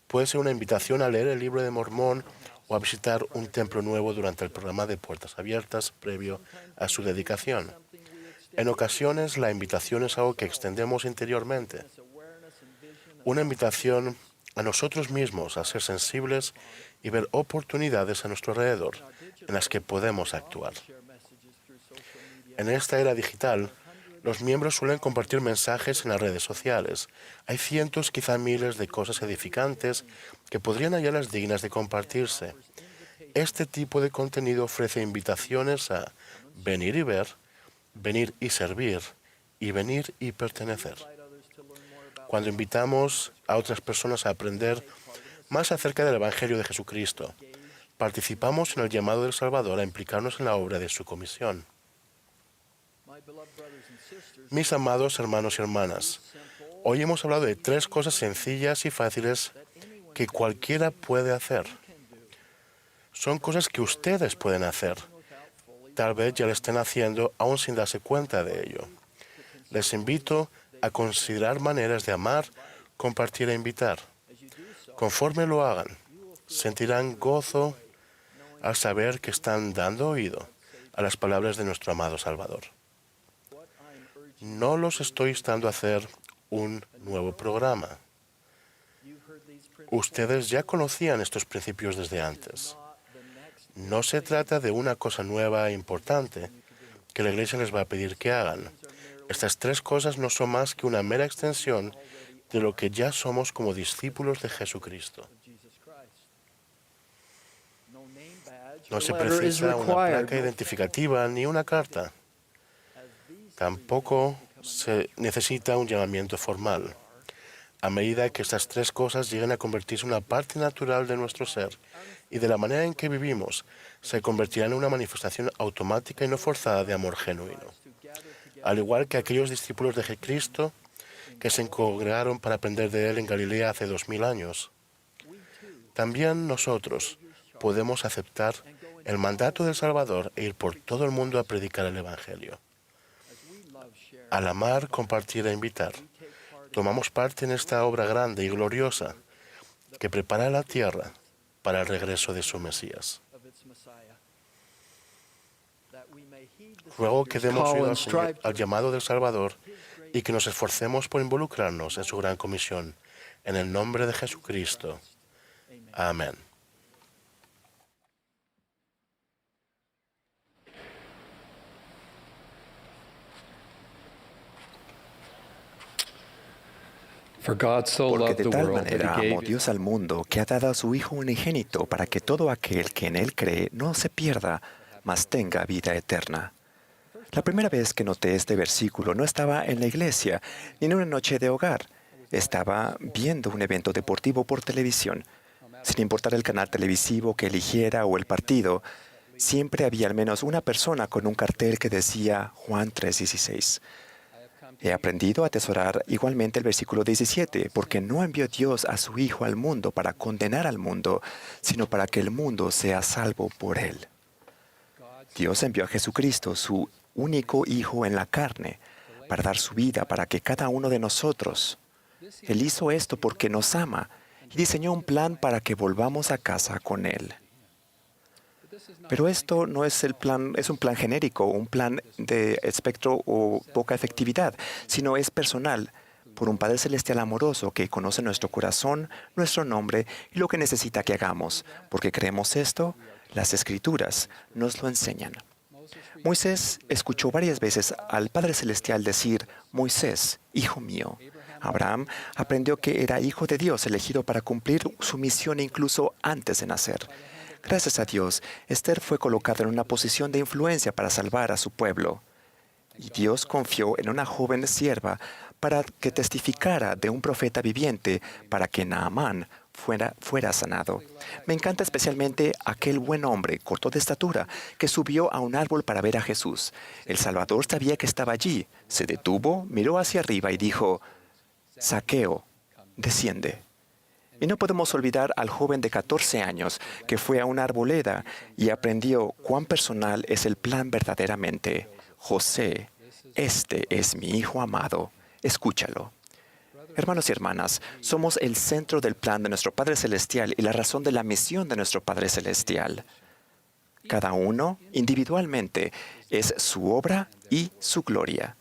puede ser una invitación a leer el Libro de Mormón o a visitar un templo nuevo durante el programa de Puertas Abiertas previo a su dedicación. En ocasiones, la invitación es algo que extendemos interiormente. Una invitación a nosotros mismos a ser sensibles y ver oportunidades a nuestro alrededor en las que podemos actuar. En esta era digital, Los miembros suelen compartir mensajes en las redes sociales. Hay cientos, quizá miles de cosas edificantes que podrían hallarlas dignas de compartirse. Este tipo de contenido ofrece invitaciones a venir y ver, venir y servir, y venir y pertenecer. Cuando invitamos a otras personas a aprender más acerca del Evangelio de Jesucristo, participamos en el llamado del Salvador a implicarnos en la obra de su comisión. Mis amados hermanos y hermanas, hoy hemos hablado de 3 cosas sencillas y fáciles que cualquiera puede hacer. Son cosas que ustedes pueden hacer. Tal vez ya lo estén haciendo aún sin darse cuenta de ello. Les invito a considerar maneras de amar, compartir e invitar. Conforme lo hagan, sentirán gozo al saber que están dando oído a las palabras de nuestro amado Salvador. No los estoy instando a hacer un nuevo programa. Ustedes ya conocían estos principios desde antes. No se trata de una cosa nueva e importante que la Iglesia les va a pedir que hagan. Estas 3 cosas no son más que una mera extensión de lo que ya somos como discípulos de Jesucristo. No se precisa una placa identificativa ni una carta. Tampoco se necesita un llamamiento formal. A medida que estas 3 cosas lleguen a convertirse en una parte natural de nuestro ser y de la manera en que vivimos, se convertirán en una manifestación automática y no forzada de amor genuino. Al igual que aquellos discípulos de Jesucristo que se congregaron para aprender de Él en Galilea hace 2000 años, también nosotros podemos aceptar el mandato del Salvador e ir por todo el mundo a predicar el Evangelio. Al amar, compartir e invitar, tomamos parte en esta obra grande y gloriosa que prepara la tierra para el regreso de su Mesías. Ruego que demos oído al llamado del Salvador y que nos esforcemos por involucrarnos en su gran comisión. En el nombre de Jesucristo. Amén. Porque de tal manera amó Dios al mundo que ha dado a su Hijo unigénito para que todo aquel que en Él cree no se pierda, mas tenga vida eterna. La primera vez que noté este versículo no estaba en la iglesia ni en una noche de hogar. Estaba viendo un evento deportivo por televisión. Sin importar el canal televisivo que eligiera o el partido, siempre había al menos una persona con un cartel que decía Juan 3:16. He aprendido a atesorar igualmente el versículo 17, porque no envió Dios a su Hijo al mundo para condenar al mundo, sino para que el mundo sea salvo por él. Dios envió a Jesucristo, su único Hijo en la carne, para dar su vida para que cada uno de nosotros. Él hizo esto porque nos ama y diseñó un plan para que volvamos a casa con Él. Pero esto no es el plan, es un plan genérico, un plan de espectro o poca efectividad, sino es personal, por un Padre Celestial amoroso que conoce nuestro corazón, nuestro nombre y lo que necesita que hagamos. Porque creemos esto, las Escrituras nos lo enseñan. Moisés escuchó varias veces al Padre Celestial decir, Moisés, hijo mío. Abraham aprendió que era hijo de Dios, elegido para cumplir su misión incluso antes de nacer. Gracias a Dios, Esther fue colocada en una posición de influencia para salvar a su pueblo. Y Dios confió en una joven sierva para que testificara de un profeta viviente para que Naamán fuera sanado. Me encanta especialmente aquel buen hombre, corto de estatura, que subió a un árbol para ver a Jesús. El Salvador sabía que estaba allí. Se detuvo, miró hacia arriba y dijo, Zaqueo, desciende. Y no podemos olvidar al joven de 14 años que fue a una arboleda y aprendió cuán personal es el plan verdaderamente. José, este es mi hijo amado, escúchalo. Hermanos y hermanas, somos el centro del plan de nuestro Padre Celestial y la razón de la misión de nuestro Padre Celestial. Cada uno, individualmente, es su obra y su gloria.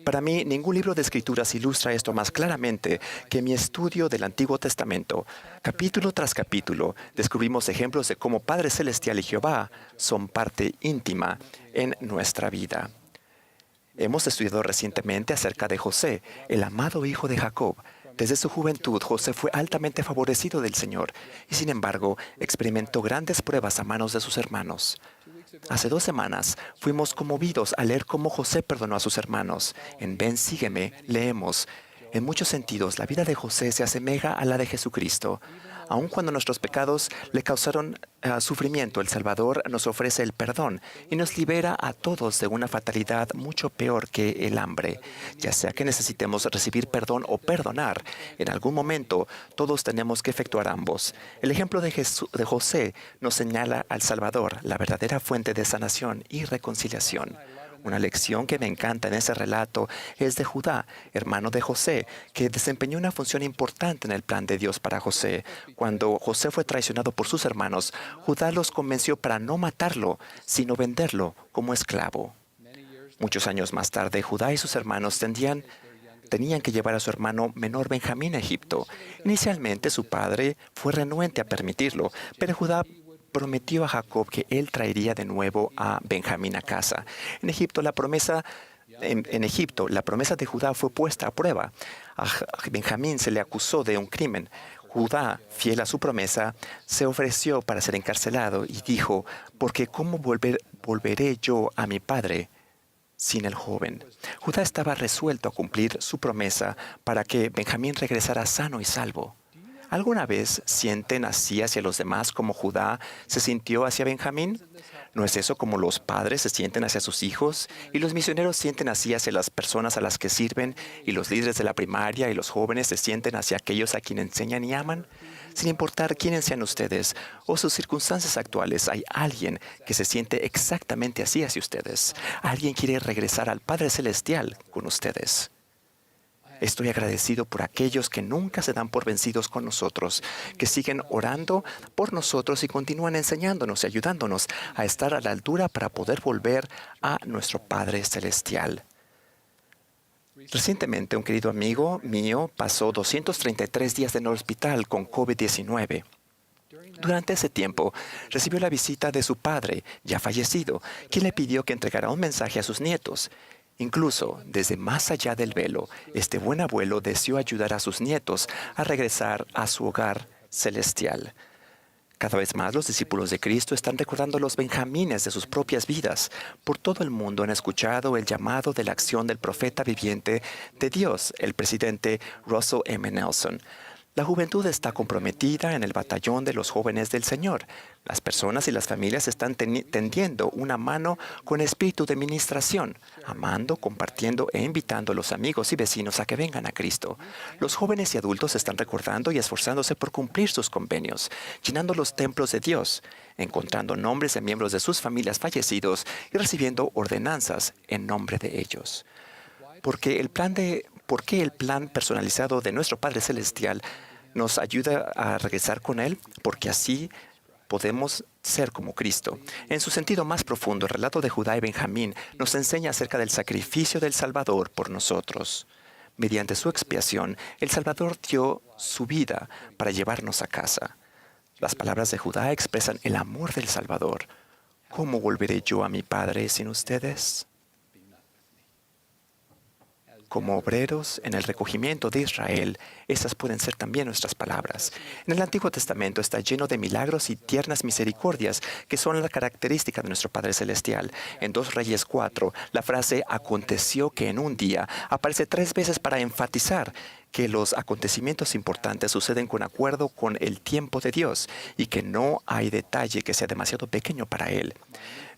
Para mí, ningún libro de Escrituras ilustra esto más claramente que mi estudio del Antiguo Testamento. Capítulo tras capítulo, descubrimos ejemplos de cómo Padre Celestial y Jehová son parte íntima en nuestra vida. Hemos estudiado recientemente acerca de José, el amado hijo de Jacob. Desde su juventud, José fue altamente favorecido del Señor y, sin embargo, experimentó grandes pruebas a manos de sus hermanos. Hace 2 semanas fuimos conmovidos al leer cómo José perdonó a sus hermanos. En Ven, sígueme, leemos: en muchos sentidos, la vida de José se asemeja a la de Jesucristo. Aun cuando nuestros pecados le causaron sufrimiento, el Salvador nos ofrece el perdón y nos libera a todos de una fatalidad mucho peor que el hambre. Ya sea que necesitemos recibir perdón o perdonar, en algún momento todos tenemos que efectuar ambos. El ejemplo de José nos señala al Salvador, la verdadera fuente de sanación y reconciliación. Una lección que me encanta en ese relato es de Judá, hermano de José, que desempeñó una función importante en el plan de Dios para José. Cuando José fue traicionado por sus hermanos, Judá los convenció para no matarlo, sino venderlo como esclavo. Muchos años más tarde, Judá y sus hermanos tenían que llevar a su hermano menor Benjamín a Egipto. Inicialmente, su padre fue renuente a permitirlo, pero Judá prometió a Jacob que él traería de nuevo a Benjamín a casa. En Egipto, la promesa de Judá fue puesta a prueba. A Benjamín se le acusó de un crimen. Judá, fiel a su promesa, se ofreció para ser encarcelado y dijo: porque ¿cómo volveré yo a mi padre sin el joven? Judá estaba resuelto a cumplir su promesa para que Benjamín regresara sano y salvo. ¿Alguna vez sienten así hacia los demás como Judá se sintió hacia Benjamín? ¿No es eso como los padres se sienten hacia sus hijos? ¿Y los misioneros sienten así hacia las personas a las que sirven? ¿Y los líderes de la primaria y los jóvenes se sienten hacia aquellos a quienes enseñan y aman? Sin importar quiénes sean ustedes o sus circunstancias actuales, hay alguien que se siente exactamente así hacia ustedes. Alguien quiere regresar al Padre Celestial con ustedes. Estoy agradecido por aquellos que nunca se dan por vencidos con nosotros, que siguen orando por nosotros y continúan enseñándonos y ayudándonos a estar a la altura para poder volver a nuestro Padre Celestial. Recientemente, un querido amigo mío pasó 233 días en el hospital con COVID-19. Durante ese tiempo, recibió la visita de su padre, ya fallecido, quien le pidió que entregara un mensaje a sus nietos. Incluso, desde más allá del velo, este buen abuelo deseó ayudar a sus nietos a regresar a su hogar celestial. Cada vez más los discípulos de Cristo están recordando los benjamines de sus propias vidas. Por todo el mundo han escuchado el llamado de la acción del profeta viviente de Dios, el presidente Russell M. Nelson. La juventud está comprometida en el batallón de los jóvenes del Señor. Las personas y las familias están tendiendo una mano con espíritu de ministración, amando, compartiendo e invitando a los amigos y vecinos a que vengan a Cristo. Los jóvenes y adultos están recordando y esforzándose por cumplir sus convenios, llenando los templos de Dios, encontrando nombres de miembros de sus familias fallecidos y recibiendo ordenanzas en nombre de ellos. ¿Por qué el plan personalizado de nuestro Padre Celestial nos ayuda a regresar con Él? Porque así podemos ser como Cristo. En su sentido más profundo, el relato de Judá y Benjamín nos enseña acerca del sacrificio del Salvador por nosotros. Mediante su expiación, el Salvador dio su vida para llevarnos a casa. Las palabras de Judá expresan el amor del Salvador. ¿Cómo volveré yo a mi Padre sin ustedes? Como obreros en el recogimiento de Israel, esas pueden ser también nuestras palabras. En el Antiguo Testamento está lleno de milagros y tiernas misericordias que son la característica de nuestro Padre Celestial. En 2 Reyes 4, la frase "aconteció que en un día" aparece 3 veces para enfatizar que los acontecimientos importantes suceden con acuerdo con el tiempo de Dios y que no hay detalle que sea demasiado pequeño para Él.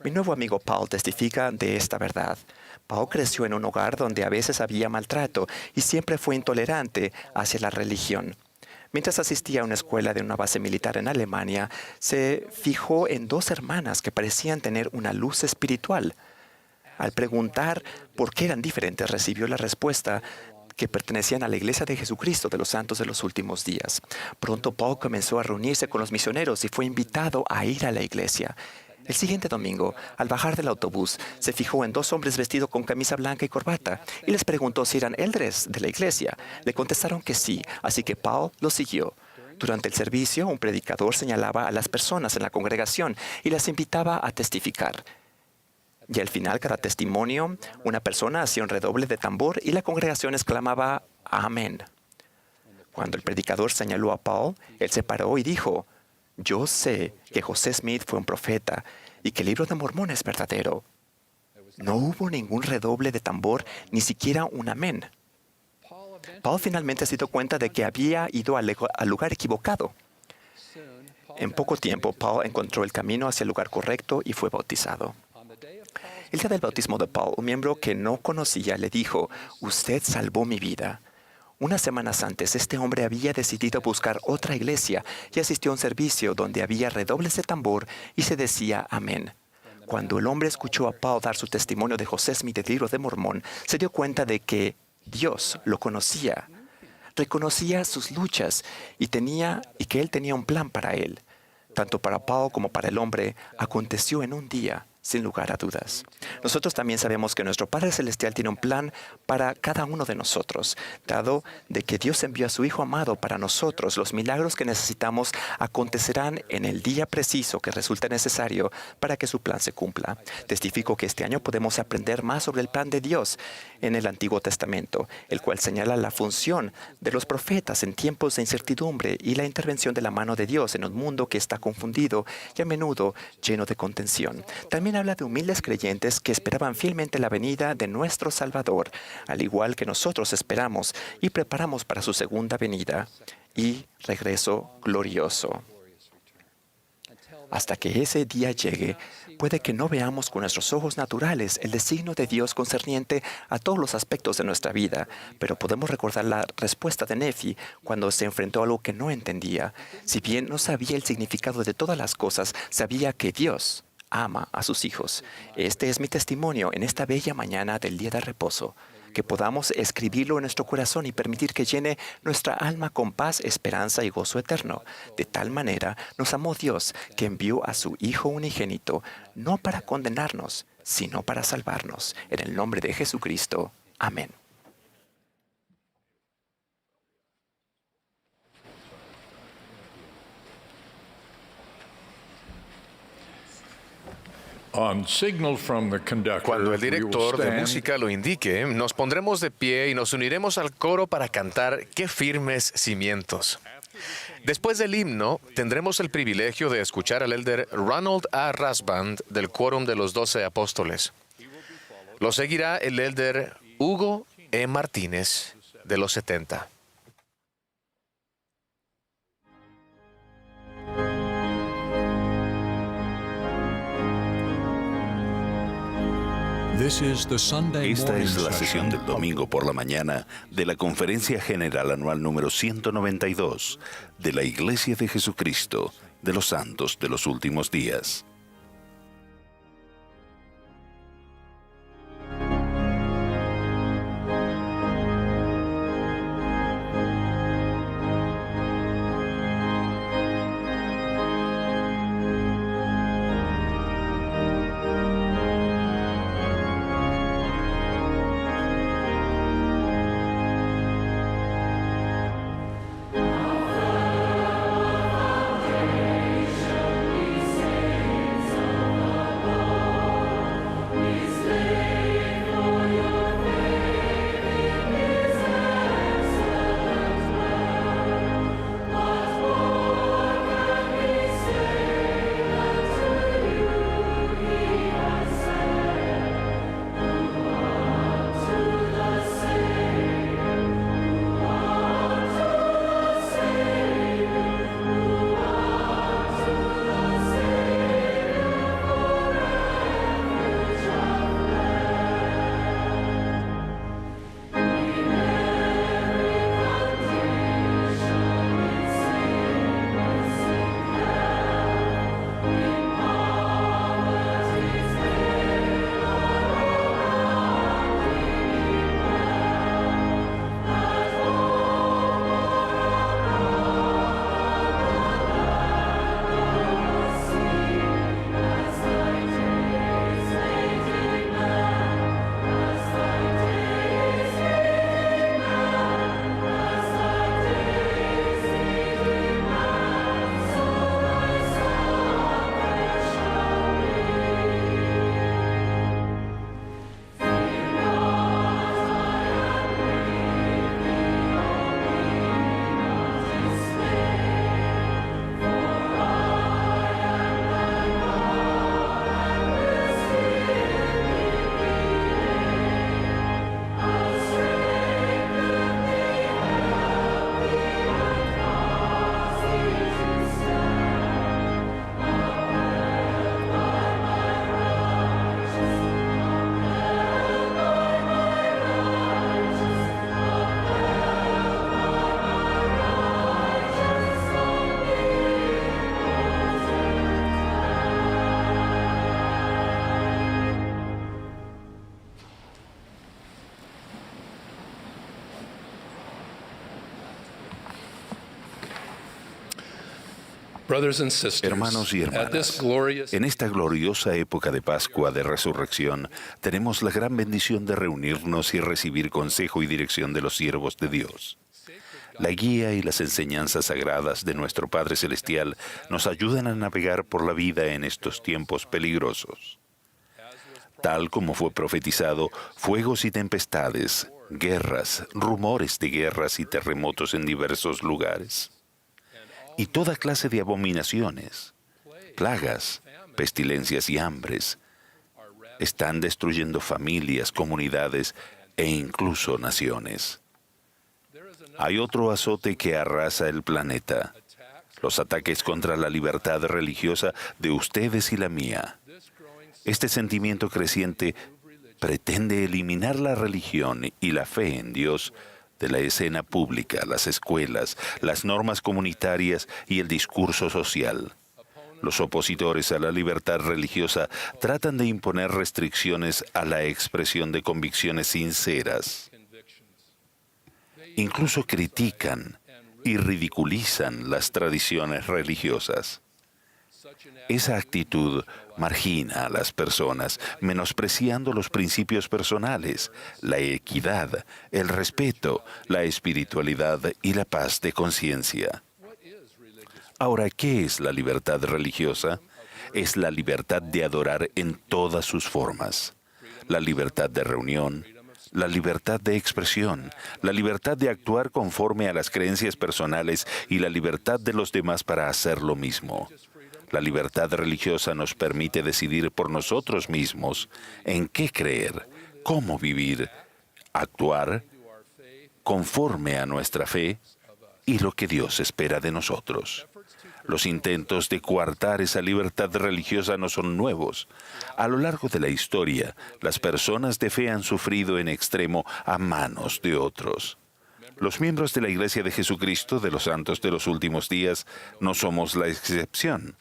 Mi nuevo amigo Paul testifica de esta verdad. Paul creció en un hogar donde a veces había maltrato y siempre fue intolerante hacia la religión. Mientras asistía a una escuela de una base militar en Alemania, se fijó en 2 hermanas que parecían tener una luz espiritual. Al preguntar por qué eran diferentes, recibió la respuesta que pertenecían a la Iglesia de Jesucristo de los Santos de los Últimos Días. Pronto Paul comenzó a reunirse con los misioneros y fue invitado a ir a la iglesia. El siguiente domingo, al bajar del autobús, se fijó en 2 hombres vestidos con camisa blanca y corbata y les preguntó si eran eldres de la iglesia. Le contestaron que sí, así que Paul los siguió. Durante el servicio, un predicador señalaba a las personas en la congregación y las invitaba a testificar. Y al final, cada testimonio, una persona hacía un redoble de tambor y la congregación exclamaba «Amén». Cuando el predicador señaló a Paul, él se paró y dijo, «Yo sé que José Smith fue un profeta y que el libro de Mormón es verdadero». No hubo ningún redoble de tambor, ni siquiera un amén. Paul finalmente se dio cuenta de que había ido al lugar equivocado. En poco tiempo, Paul encontró el camino hacia el lugar correcto y fue bautizado. El día del bautismo de Paul, un miembro que no conocía le dijo, «Usted salvó mi vida». Unas semanas antes, este hombre había decidido buscar otra iglesia y asistió a un servicio donde había redobles de tambor y se decía amén. Cuando el hombre escuchó a Paul dar su testimonio de José Smith del libro de Mormón, se dio cuenta de que Dios lo conocía, reconocía sus luchas y que él tenía un plan para él. Tanto para Paul como para el hombre, aconteció en un día, sin lugar a dudas. Nosotros también sabemos que nuestro Padre Celestial tiene un plan para cada uno de nosotros. Dado de que Dios envió a su Hijo amado para nosotros, los milagros que necesitamos acontecerán en el día preciso que resulta necesario para que su plan se cumpla. Testifico que este año podemos aprender más sobre el plan de Dios en el Antiguo Testamento, el cual señala la función de los profetas en tiempos de incertidumbre y la intervención de la mano de Dios en un mundo que está confundido y a menudo lleno de contención. También habla de humildes creyentes que esperaban fielmente la venida de nuestro Salvador, al igual que nosotros esperamos y preparamos para su segunda venida y regreso glorioso. Hasta que ese día llegue, puede que no veamos con nuestros ojos naturales el designio de Dios concerniente a todos los aspectos de nuestra vida, pero podemos recordar la respuesta de Nefi cuando se enfrentó a algo que no entendía. Si bien no sabía el significado de todas las cosas, sabía que Dios ama a sus hijos. Este es mi testimonio en esta bella mañana del día de reposo, que podamos escribirlo en nuestro corazón y permitir que llene nuestra alma con paz, esperanza y gozo eterno. De tal manera nos amó Dios, que envió a su Hijo unigénito, no para condenarnos, sino para salvarnos. En el nombre de Jesucristo. Amén. Cuando el director de música lo indique, nos pondremos de pie y nos uniremos al coro para cantar «Qué firmes cimientos». Después del himno, tendremos el privilegio de escuchar al elder Ronald A. Rasband del Quórum de los 12 Apóstoles. Lo seguirá el elder Hugo E. Martínez de los 70. Esta es la sesión del domingo por la mañana de la Conferencia General Anual número 192 de la Iglesia de Jesucristo de los Santos de los Últimos Días. Hermanos y hermanas, en esta gloriosa época de Pascua de Resurrección, tenemos la gran bendición de reunirnos y recibir consejo y dirección de los siervos de Dios. La guía y las enseñanzas sagradas de nuestro Padre Celestial nos ayudan a navegar por la vida en estos tiempos peligrosos. Tal como fue profetizado, fuegos y tempestades, guerras, rumores de guerras y terremotos en diversos lugares. Y toda clase de abominaciones, plagas, pestilencias y hambres están destruyendo familias, comunidades e incluso naciones. Hay otro azote que arrasa el planeta: los ataques contra la libertad religiosa de ustedes y la mía. Este sentimiento creciente pretende eliminar la religión y la fe en Dios de la escena pública, las escuelas, las normas comunitarias y el discurso social. Los opositores a la libertad religiosa tratan de imponer restricciones a la expresión de convicciones sinceras. Incluso critican y ridiculizan las tradiciones religiosas. Esa actitud margina a las personas, menospreciando los principios personales, la equidad, el respeto, la espiritualidad y la paz de conciencia. Ahora, ¿qué es la libertad religiosa? Es la libertad de adorar en todas sus formas. La libertad de reunión, la libertad de expresión, la libertad de actuar conforme a las creencias personales y la libertad de los demás para hacer lo mismo. La libertad religiosa nos permite decidir por nosotros mismos en qué creer, cómo vivir, actuar conforme a nuestra fe y lo que Dios espera de nosotros. Los intentos de coartar esa libertad religiosa no son nuevos. A lo largo de la historia, las personas de fe han sufrido en extremo a manos de otros. Los miembros de la Iglesia de Jesucristo de los Santos de los Últimos Días no somos la excepción.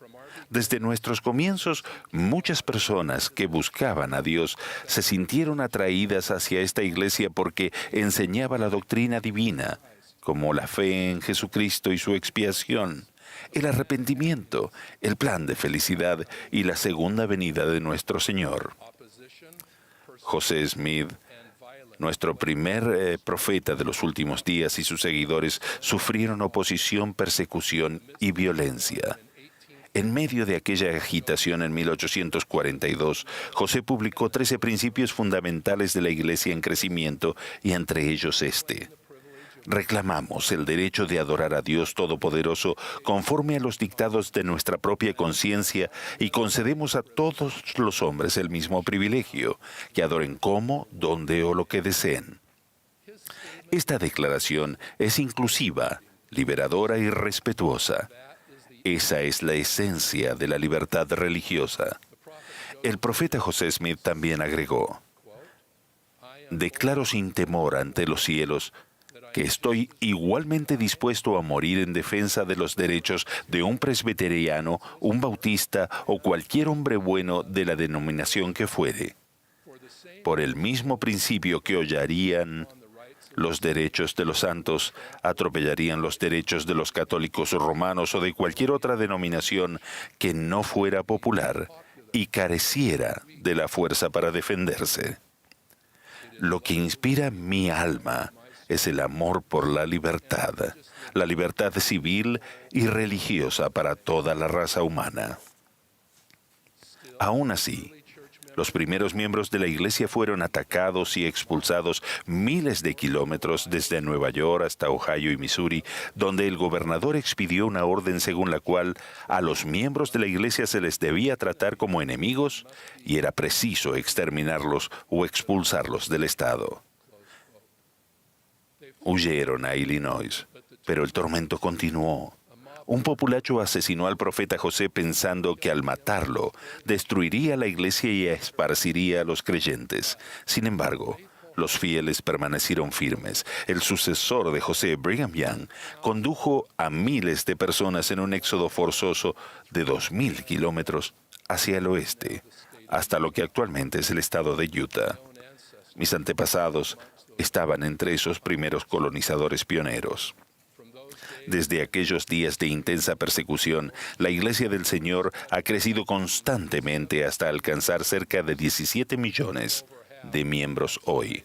Desde nuestros comienzos, muchas personas que buscaban a Dios se sintieron atraídas hacia esta iglesia porque enseñaba la doctrina divina, como la fe en Jesucristo y su expiación, el arrepentimiento, el plan de felicidad y la segunda venida de nuestro Señor. José Smith, nuestro primer profeta de los últimos días, y sus seguidores sufrieron oposición, persecución y violencia. En medio de aquella agitación en 1842, José publicó 13 principios fundamentales de la Iglesia en crecimiento, y entre ellos este: reclamamos el derecho de adorar a Dios Todopoderoso conforme a los dictados de nuestra propia conciencia y concedemos a todos los hombres el mismo privilegio, que adoren como, donde o lo que deseen. Esta declaración es inclusiva, liberadora y respetuosa. Esa es la esencia de la libertad religiosa. El profeta José Smith también agregó: declaro sin temor ante los cielos que estoy igualmente dispuesto a morir en defensa de los derechos de un presbiteriano, un bautista o cualquier hombre bueno de la denominación que fuere. Por el mismo principio que hollarían los derechos de los santos, atropellarían los derechos de los católicos romanos o de cualquier otra denominación que no fuera popular y careciera de la fuerza para defenderse. Lo que inspira mi alma es el amor por la libertad civil y religiosa para toda la raza humana. Aún así, los primeros miembros de la Iglesia fueron atacados y expulsados miles de kilómetros desde Nueva York hasta Ohio y Missouri, donde el gobernador expidió una orden según la cual a los miembros de la Iglesia se les debía tratar como enemigos y era preciso exterminarlos o expulsarlos del estado. Huyeron a Illinois, pero el tormento continuó. Un populacho asesinó al profeta José pensando que al matarlo destruiría la iglesia y esparciría a los creyentes. Sin embargo, los fieles permanecieron firmes. El sucesor de José, Brigham Young, condujo a miles de personas en un éxodo forzoso de 2.000 kilómetros hacia el oeste, hasta lo que actualmente es el estado de Utah. Mis antepasados estaban entre esos primeros colonizadores pioneros. Desde aquellos días de intensa persecución, la Iglesia del Señor ha crecido constantemente hasta alcanzar cerca de 17 millones de miembros hoy,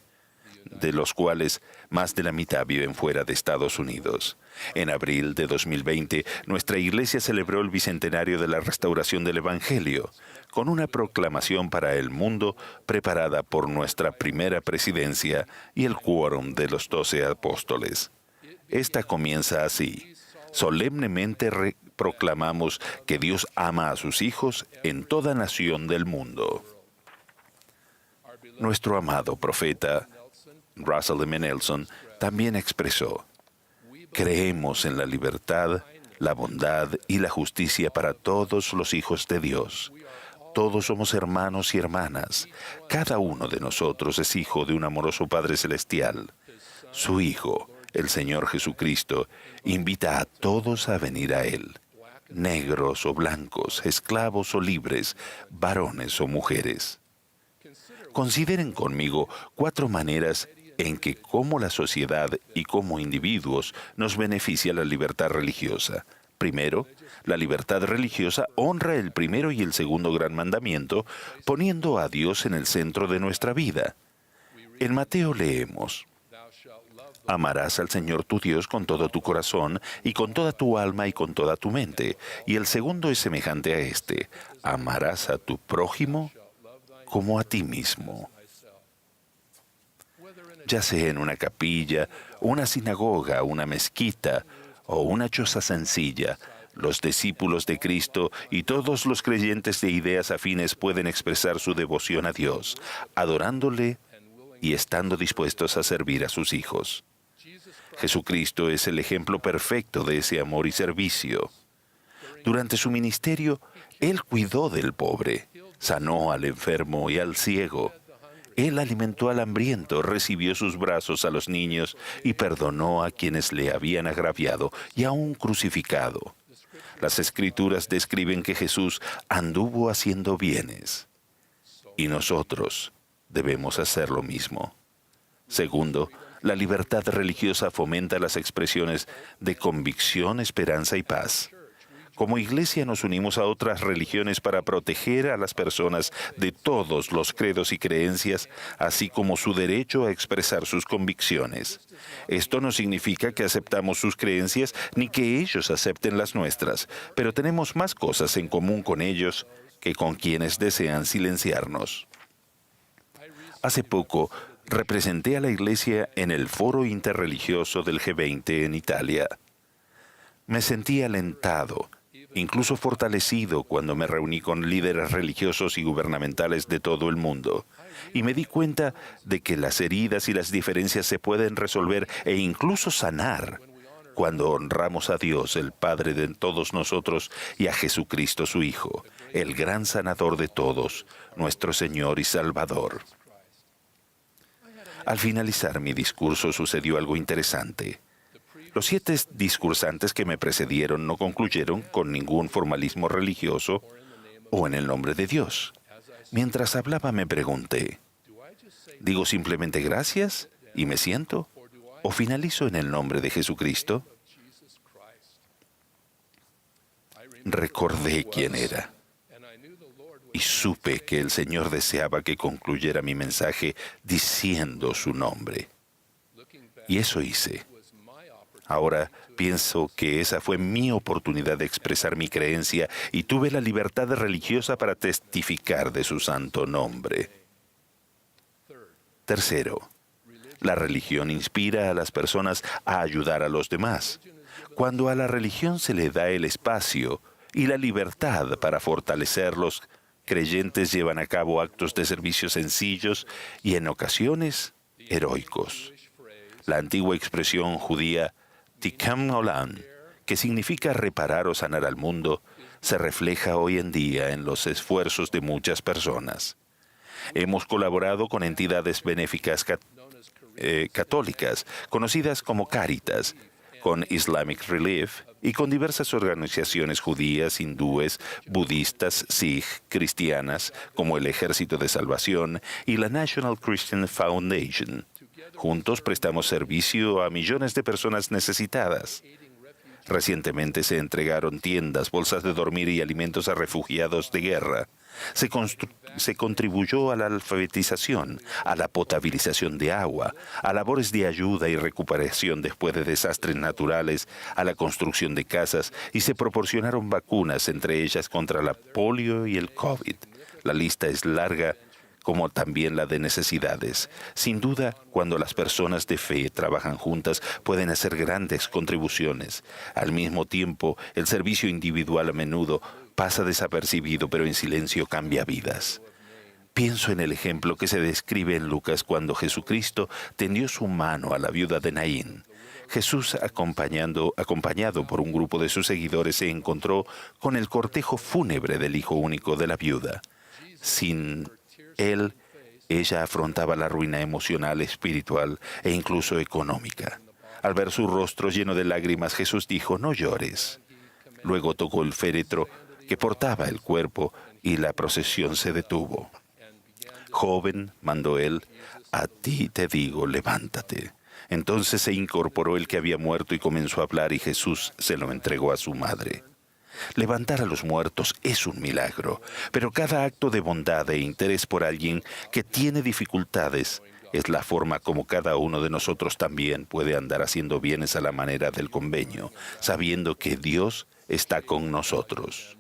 de los cuales más de la mitad viven fuera de Estados Unidos. En abril de 2020, nuestra Iglesia celebró el bicentenario de la restauración del Evangelio, con una proclamación para el mundo preparada por nuestra primera presidencia y el quórum de los 12 apóstoles. Esta comienza así. Solemnemente proclamamos que Dios ama a sus hijos en toda nación del mundo. Nuestro amado profeta Russell M. Nelson también expresó: creemos en la libertad, la bondad y la justicia para todos los hijos de Dios. Todos somos hermanos y hermanas. Cada uno de nosotros es hijo de un amoroso Padre Celestial. Su Hijo, el Señor Jesucristo, invita a todos a venir a Él, negros o blancos, esclavos o libres, varones o mujeres. Consideren conmigo 4 maneras en que como la sociedad y como individuos nos beneficia la libertad religiosa. Primero, la libertad religiosa honra el primero y el segundo gran mandamiento, poniendo a Dios en el centro de nuestra vida. En Mateo leemos: amarás al Señor tu Dios con todo tu corazón y con toda tu alma y con toda tu mente. Y el segundo es semejante a este: amarás a tu prójimo como a ti mismo. Ya sea en una capilla, una sinagoga, una mezquita o una choza sencilla, los discípulos de Cristo y todos los creyentes de ideas afines pueden expresar su devoción a Dios, adorándole y estando dispuestos a servir a sus hijos. Jesucristo es el ejemplo perfecto de ese amor y servicio. Durante su ministerio, Él cuidó del pobre, sanó al enfermo y al ciego. Él alimentó al hambriento, recibió sus brazos a los niños y perdonó a quienes le habían agraviado y aún crucificado. Las Escrituras describen que Jesús anduvo haciendo bienes, y nosotros debemos hacer lo mismo. Segundo, la libertad religiosa fomenta las expresiones de convicción, esperanza y paz. Como iglesia nos unimos a otras religiones para proteger a las personas de todos los credos y creencias, así como su derecho a expresar sus convicciones. Esto no significa que aceptamos sus creencias ni que ellos acepten las nuestras, pero tenemos más cosas en común con ellos que con quienes desean silenciarnos. Hace poco, representé a la Iglesia en el Foro Interreligioso del G20 en Italia. Me sentí alentado, incluso fortalecido cuando me reuní con líderes religiosos y gubernamentales de todo el mundo, y me di cuenta de que las heridas y las diferencias se pueden resolver e incluso sanar cuando honramos a Dios, el Padre de todos nosotros, y a Jesucristo su Hijo, el gran sanador de todos, nuestro Señor y Salvador. Al finalizar mi discurso sucedió algo interesante. Los 7 discursantes que me precedieron no concluyeron con ningún formalismo religioso o en el nombre de Dios. Mientras hablaba me pregunté, ¿digo simplemente gracias y me siento? ¿O finalizo en el nombre de Jesucristo? Recordé quién era y supe que el Señor deseaba que concluyera mi mensaje diciendo su nombre. Y eso hice. Ahora pienso que esa fue mi oportunidad de expresar mi creencia y tuve la libertad religiosa para testificar de su santo nombre. Tercero, la religión inspira a las personas a ayudar a los demás. Cuando a la religión se le da el espacio y la libertad para fortalecerlos, creyentes llevan a cabo actos de servicio sencillos y en ocasiones heroicos. La antigua expresión judía Tikkun Olam, que significa reparar o sanar al mundo, se refleja hoy en día en los esfuerzos de muchas personas. Hemos colaborado con entidades benéficas católicas, conocidas como Cáritas, con Islamic Relief y con diversas organizaciones judías, hindúes, budistas, sikh, cristianas, como el Ejército de Salvación y la National Christian Foundation. Juntos prestamos servicio a millones de personas necesitadas. Recientemente se entregaron tiendas, bolsas de dormir y alimentos a refugiados de guerra. Se contribuyó a la alfabetización, a la potabilización de agua, a labores de ayuda y recuperación después de desastres naturales, a la construcción de casas y se proporcionaron vacunas, entre ellas contra la polio y el COVID. La lista es larga, como también la de necesidades. Sin duda, cuando las personas de fe trabajan juntas, pueden hacer grandes contribuciones. Al mismo tiempo, el servicio individual a menudo pasa desapercibido, pero en silencio cambia vidas. Pienso en el ejemplo que se describe en Lucas cuando Jesucristo tendió su mano a la viuda de Naín. Jesús, acompañado por un grupo de sus seguidores, se encontró con el cortejo fúnebre del hijo único de la viuda. Sin él, ella afrontaba la ruina emocional, espiritual e incluso económica. Al ver su rostro lleno de lágrimas, Jesús dijo: «No llores». Luego tocó el féretro que portaba el cuerpo y la procesión se detuvo. «Joven», mandó él, «a ti te digo, levántate». Entonces se incorporó el que había muerto y comenzó a hablar, y Jesús se lo entregó a su madre. Levantar a los muertos es un milagro, pero cada acto de bondad e interés por alguien que tiene dificultades es la forma como cada uno de nosotros también puede andar haciendo bienes a la manera del convenio, sabiendo que Dios está con nosotros.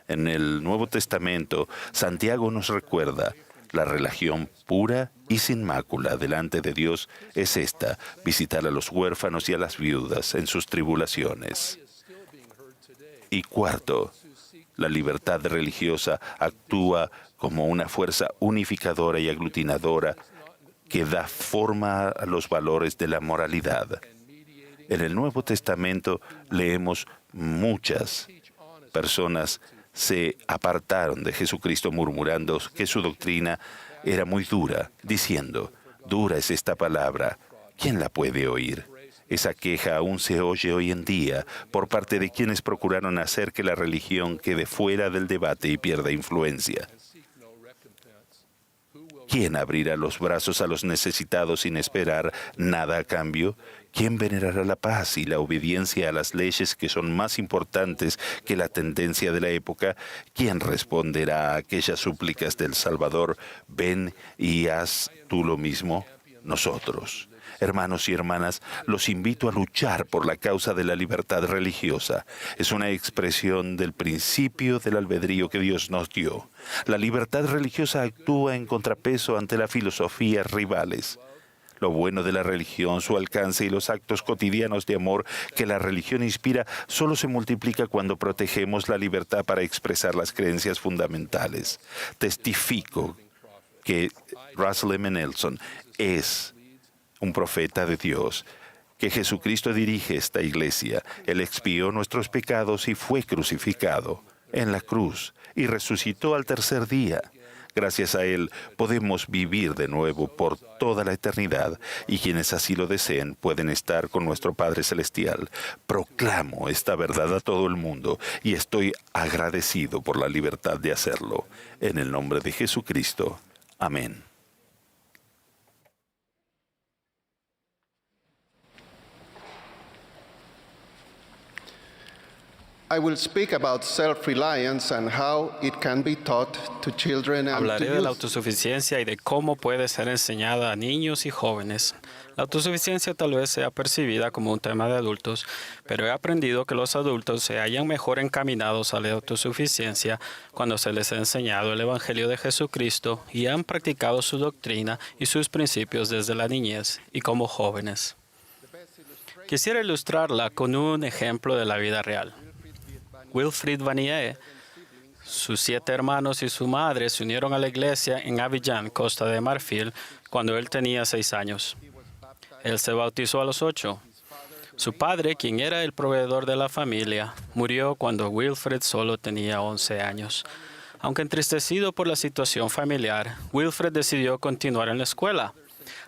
En el Nuevo Testamento, Santiago nos recuerda: la religión pura y sin mácula delante de Dios es esta: visitar a los huérfanos y a las viudas en sus tribulaciones. Y cuarto, la libertad religiosa actúa como una fuerza unificadora y aglutinadora que da forma a los valores de la moralidad. En el Nuevo Testamento leemos: muchas personas se apartaron de Jesucristo murmurando que su doctrina era muy dura, diciendo: «Dura es esta palabra, ¿quién la puede oír?». Esa queja aún se oye hoy en día por parte de quienes procuraron hacer que la religión quede fuera del debate y pierda influencia. ¿Quién abrirá los brazos a los necesitados sin esperar nada a cambio? ¿Quién venerará la paz y la obediencia a las leyes que son más importantes que la tendencia de la época? ¿Quién responderá a aquellas súplicas del Salvador: «Ven y haz tú lo mismo»? Nosotros. Hermanos y hermanas, los invito a luchar por la causa de la libertad religiosa. Es una expresión del principio del albedrío que Dios nos dio. La libertad religiosa actúa en contrapeso ante las filosofías rivales. Lo bueno de la religión, su alcance y los actos cotidianos de amor que la religión inspira solo se multiplica cuando protegemos la libertad para expresar las creencias fundamentales. Testifico que Russell M. Nelson es un profeta de Dios, que Jesucristo dirige esta iglesia. Él expió nuestros pecados y fue crucificado en la cruz y resucitó al tercer día. Gracias a Él podemos vivir de nuevo por toda la eternidad, y quienes así lo deseen pueden estar con nuestro Padre Celestial. Proclamo esta verdad a todo el mundo y estoy agradecido por la libertad de hacerlo. En el nombre de Jesucristo. Amén. Hablaré de la autosuficiencia y de cómo puede ser enseñada a niños y jóvenes. La autosuficiencia tal vez sea percibida como un tema de adultos, pero he aprendido que los adultos se hallan mejor encaminados a la autosuficiencia cuando se les ha enseñado el Evangelio de Jesucristo y han practicado su doctrina y sus principios desde la niñez y como jóvenes. Quisiera ilustrarla con un ejemplo de la vida real. Wilfrid Vanier, sus 7 hermanos y su madre se unieron a la iglesia en Abidjan, Costa de Marfil, cuando él tenía 6 años. Él se bautizó a los 8. Su padre, quien era el proveedor de la familia, murió cuando Wilfrid solo tenía 11 años. Aunque entristecido por la situación familiar, Wilfrid decidió continuar en la escuela.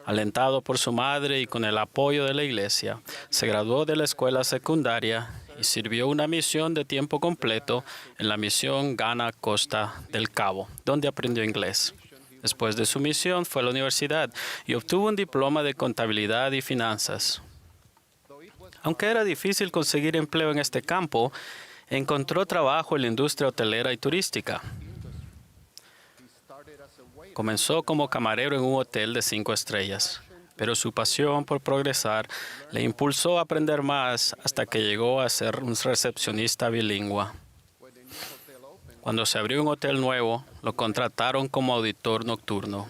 Alentado por su madre y con el apoyo de la iglesia, se graduó de la escuela secundaria y sirvió una misión de tiempo completo en la misión Ghana Costa del Cabo, donde aprendió inglés. Después de su misión fue a la universidad y obtuvo un diploma de contabilidad y finanzas. Aunque era difícil conseguir empleo en este campo, encontró trabajo en la industria hotelera y turística. Comenzó como camarero en un hotel de 5 estrellas, pero su pasión por progresar le impulsó a aprender más hasta que llegó a ser un recepcionista bilingüe. Cuando se abrió un hotel nuevo, lo contrataron como auditor nocturno.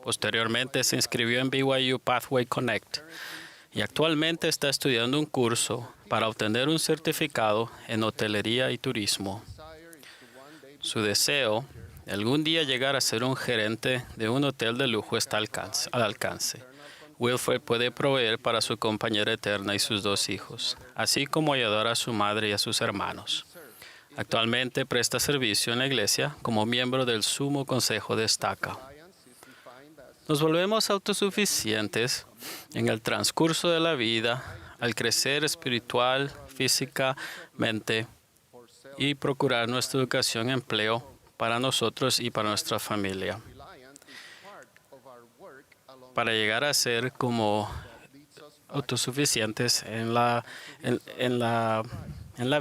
Posteriormente se inscribió en BYU Pathway Connect y actualmente está estudiando un curso para obtener un certificado en hotelería y turismo. Su deseo de algún día llegar a ser un gerente de un hotel de lujo está al alcance. Wilfred puede proveer para su compañera eterna y sus 2 hijos, así como ayudar a su madre y a sus hermanos. Actualmente presta servicio en la iglesia como miembro del Sumo Consejo de Estaca. Nos volvemos autosuficientes en el transcurso de la vida al crecer espiritual, físicamente y procurar nuestra educación y empleo para nosotros y para nuestra familia. Para llegar a ser como autosuficientes en la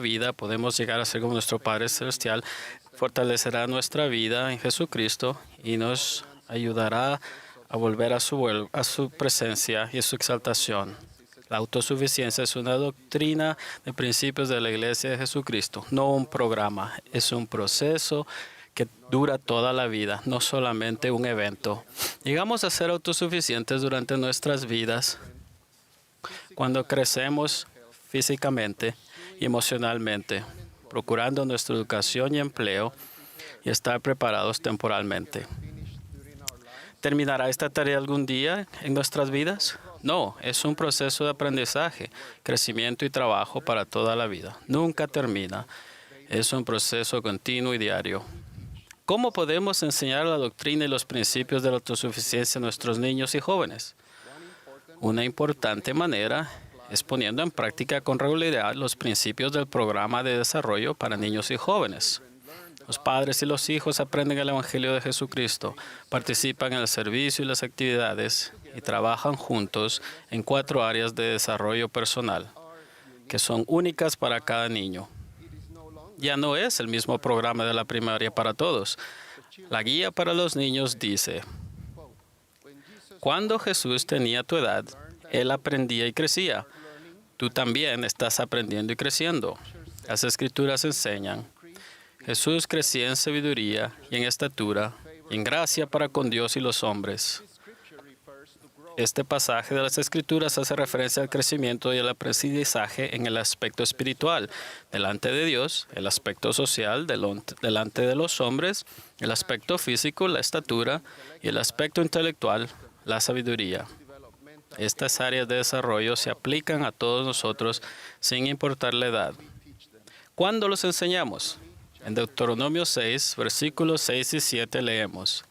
vida, podemos llegar a ser como nuestro Padre Celestial, fortalecerá nuestra vida en Jesucristo y nos ayudará a volver a su presencia y a su exaltación. La autosuficiencia es una doctrina de principios de la Iglesia de Jesucristo, no un programa, es un proceso que dura toda la vida, no solamente un evento. Llegamos a ser autosuficientes durante nuestras vidas cuando crecemos físicamente y emocionalmente, procurando nuestra educación y empleo y estar preparados temporalmente. ¿Terminará esta tarea algún día en nuestras vidas? No, es un proceso de aprendizaje, crecimiento y trabajo para toda la vida. Nunca termina. Es un proceso continuo y diario. ¿Cómo podemos enseñar la doctrina y los principios de la autosuficiencia a nuestros niños y jóvenes? Una importante manera es poniendo en práctica con regularidad los principios del programa de desarrollo para niños y jóvenes. Los padres y los hijos aprenden el Evangelio de Jesucristo, participan en el servicio y las actividades y trabajan juntos en 4 áreas de desarrollo personal, que son únicas para cada niño. Ya no es el mismo programa de la primaria para todos. La guía para los niños dice: cuando Jesús tenía tu edad, Él aprendía y crecía. Tú también estás aprendiendo y creciendo. Las Escrituras enseñan: Jesús crecía en sabiduría y en estatura y en gracia para con Dios y los hombres. Este pasaje de las Escrituras hace referencia al crecimiento y al aprendizaje en el aspecto espiritual, delante de Dios, el aspecto social, delante de los hombres, el aspecto físico, la estatura, y el aspecto intelectual, la sabiduría. Estas áreas de desarrollo se aplican a todos nosotros sin importar la edad. ¿Cuándo los enseñamos? En Deuteronomio 6, versículos 6 y 7 leemos: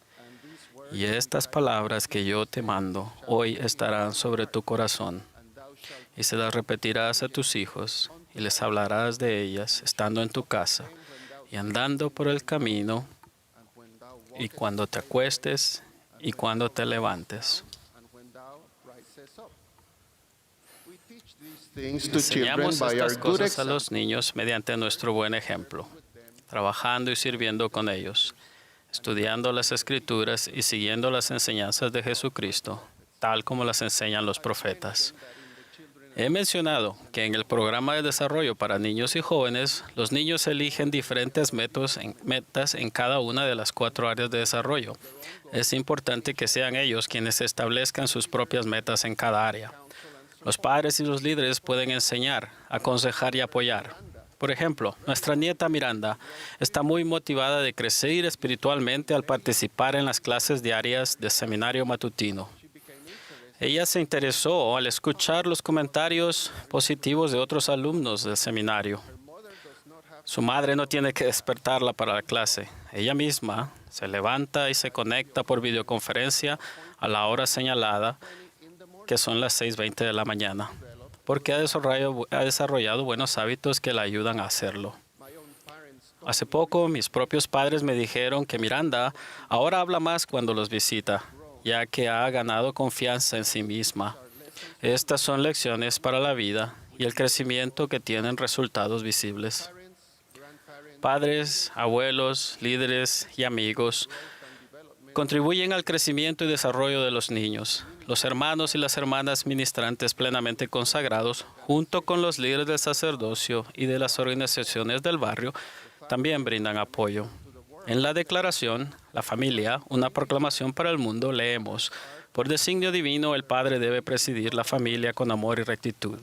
y estas palabras que yo te mando hoy estarán sobre tu corazón, y se las repetirás a tus hijos, y les hablarás de ellas estando en tu casa, y andando por el camino, y cuando te acuestes, y cuando te levantes. Enseñamos estas cosas a los niños mediante nuestro buen ejemplo, trabajando y sirviendo con ellos, estudiando las Escrituras y siguiendo las enseñanzas de Jesucristo, tal como las enseñan los profetas. He mencionado que en el programa de desarrollo para niños y jóvenes, los niños eligen diferentes metas en cada una de las 4 áreas de desarrollo. Es importante que sean ellos quienes establezcan sus propias metas en cada área. Los padres y los líderes pueden enseñar, aconsejar y apoyar. Por ejemplo, nuestra nieta Miranda está muy motivada de crecer espiritualmente al participar en las clases diarias de seminario matutino. Ella se interesó al escuchar los comentarios positivos de otros alumnos del seminario. Su madre no tiene que despertarla para la clase. Ella misma se levanta y se conecta por videoconferencia a la hora señalada, que son las 6:20 de la mañana, porque ha desarrollado buenos hábitos que la ayudan a hacerlo. Hace poco, mis propios padres me dijeron que Miranda ahora habla más cuando los visita, ya que ha ganado confianza en sí misma. Estas son lecciones para la vida y el crecimiento que tienen resultados visibles. Padres, abuelos, líderes y amigos contribuyen al crecimiento y desarrollo de los niños. Los hermanos y las hermanas ministrantes plenamente consagrados, junto con los líderes del sacerdocio y de las organizaciones del barrio, también brindan apoyo. En la declaración, La familia, una proclamación para el mundo, leemos: por designio divino, el Padre debe presidir la familia con amor y rectitud,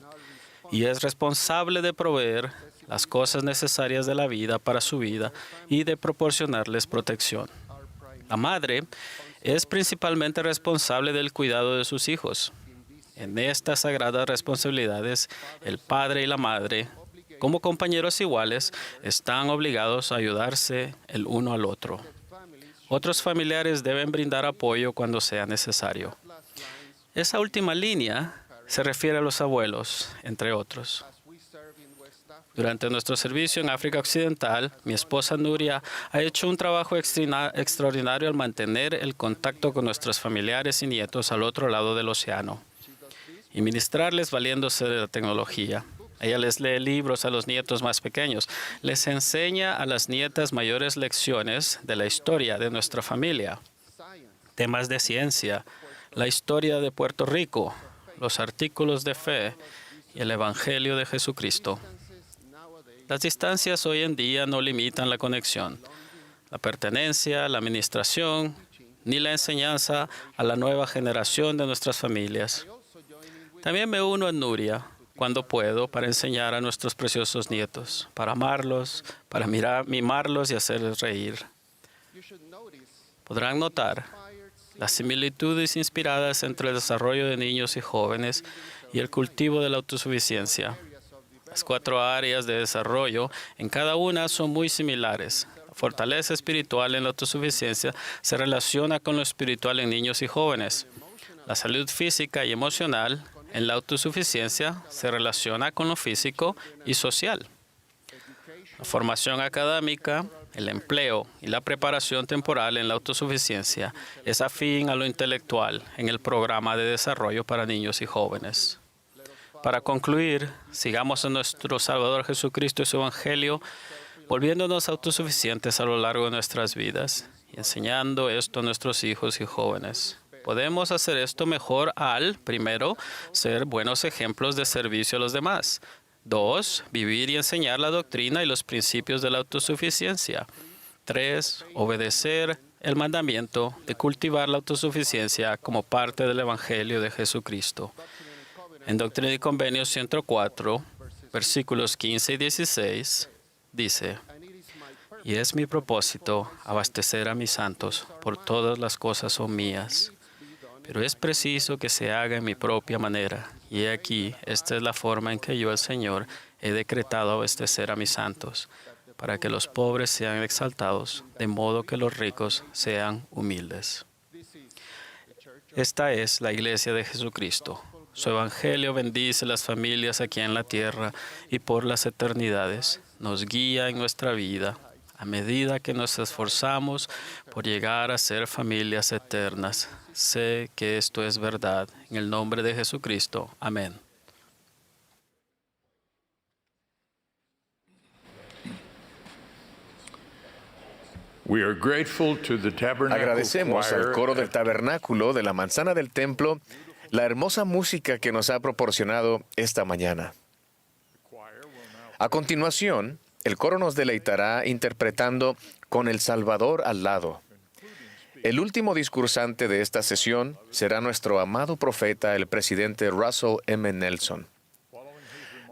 y es responsable de proveer las cosas necesarias de la vida para su vida y de proporcionarles protección. La madre es principalmente responsable del cuidado de sus hijos. En estas sagradas responsabilidades, el padre y la madre, como compañeros iguales, están obligados a ayudarse el uno al otro. Otros familiares deben brindar apoyo cuando sea necesario. Esa última línea se refiere a los abuelos, entre otros. Durante nuestro servicio en África Occidental, mi esposa Nuria ha hecho un trabajo extraordinario al mantener el contacto con nuestros familiares y nietos al otro lado del océano y ministrarles valiéndose de la tecnología. Ella les lee libros a los nietos más pequeños, les enseña a las nietas mayores lecciones de la historia de nuestra familia, temas de ciencia, la historia de Puerto Rico, los artículos de fe y el Evangelio de Jesucristo. Las distancias hoy en día no limitan la conexión, la pertenencia, la administración, ni la enseñanza a la nueva generación de nuestras familias. También me uno a Nuria cuando puedo para enseñar a nuestros preciosos nietos, para amarlos, para mimarlos y hacerles reír. Podrán notar las similitudes inspiradas entre el desarrollo de niños y jóvenes y el cultivo de la autosuficiencia. Las 4 áreas de desarrollo en cada una son muy similares. La fortaleza espiritual en la autosuficiencia se relaciona con lo espiritual en niños y jóvenes. La salud física y emocional en la autosuficiencia se relaciona con lo físico y social. La formación académica, el empleo y la preparación temporal en la autosuficiencia es afín a lo intelectual en el programa de desarrollo para niños y jóvenes. Para concluir, sigamos a nuestro Salvador Jesucristo y su Evangelio, volviéndonos autosuficientes a lo largo de nuestras vidas y enseñando esto a nuestros hijos y jóvenes. Podemos hacer esto mejor al, primero, ser buenos ejemplos de servicio a los demás. 2, vivir y enseñar la doctrina y los principios de la autosuficiencia. 3, obedecer el mandamiento de cultivar la autosuficiencia como parte del Evangelio de Jesucristo. En Doctrina y Convenios 104, versículos 15 y 16, dice: y es mi propósito abastecer a mis santos, por todas las cosas son mías. Pero es preciso que se haga en mi propia manera. Y he aquí, esta es la forma en que yo, el Señor, he decretado abastecer a mis santos, para que los pobres sean exaltados, de modo que los ricos sean humildes. Esta es la Iglesia de Jesucristo. Su Evangelio bendice las familias aquí en la tierra y por las eternidades. Nos guía en nuestra vida a medida que nos esforzamos por llegar a ser familias eternas. Sé que esto es verdad. En el nombre de Jesucristo. Amén. Agradecemos al coro del tabernáculo de la manzana del templo la hermosa música que nos ha proporcionado esta mañana. A continuación, el coro nos deleitará interpretando Con el Salvador al lado. El último discursante de esta sesión será nuestro amado profeta, el presidente Russell M. Nelson.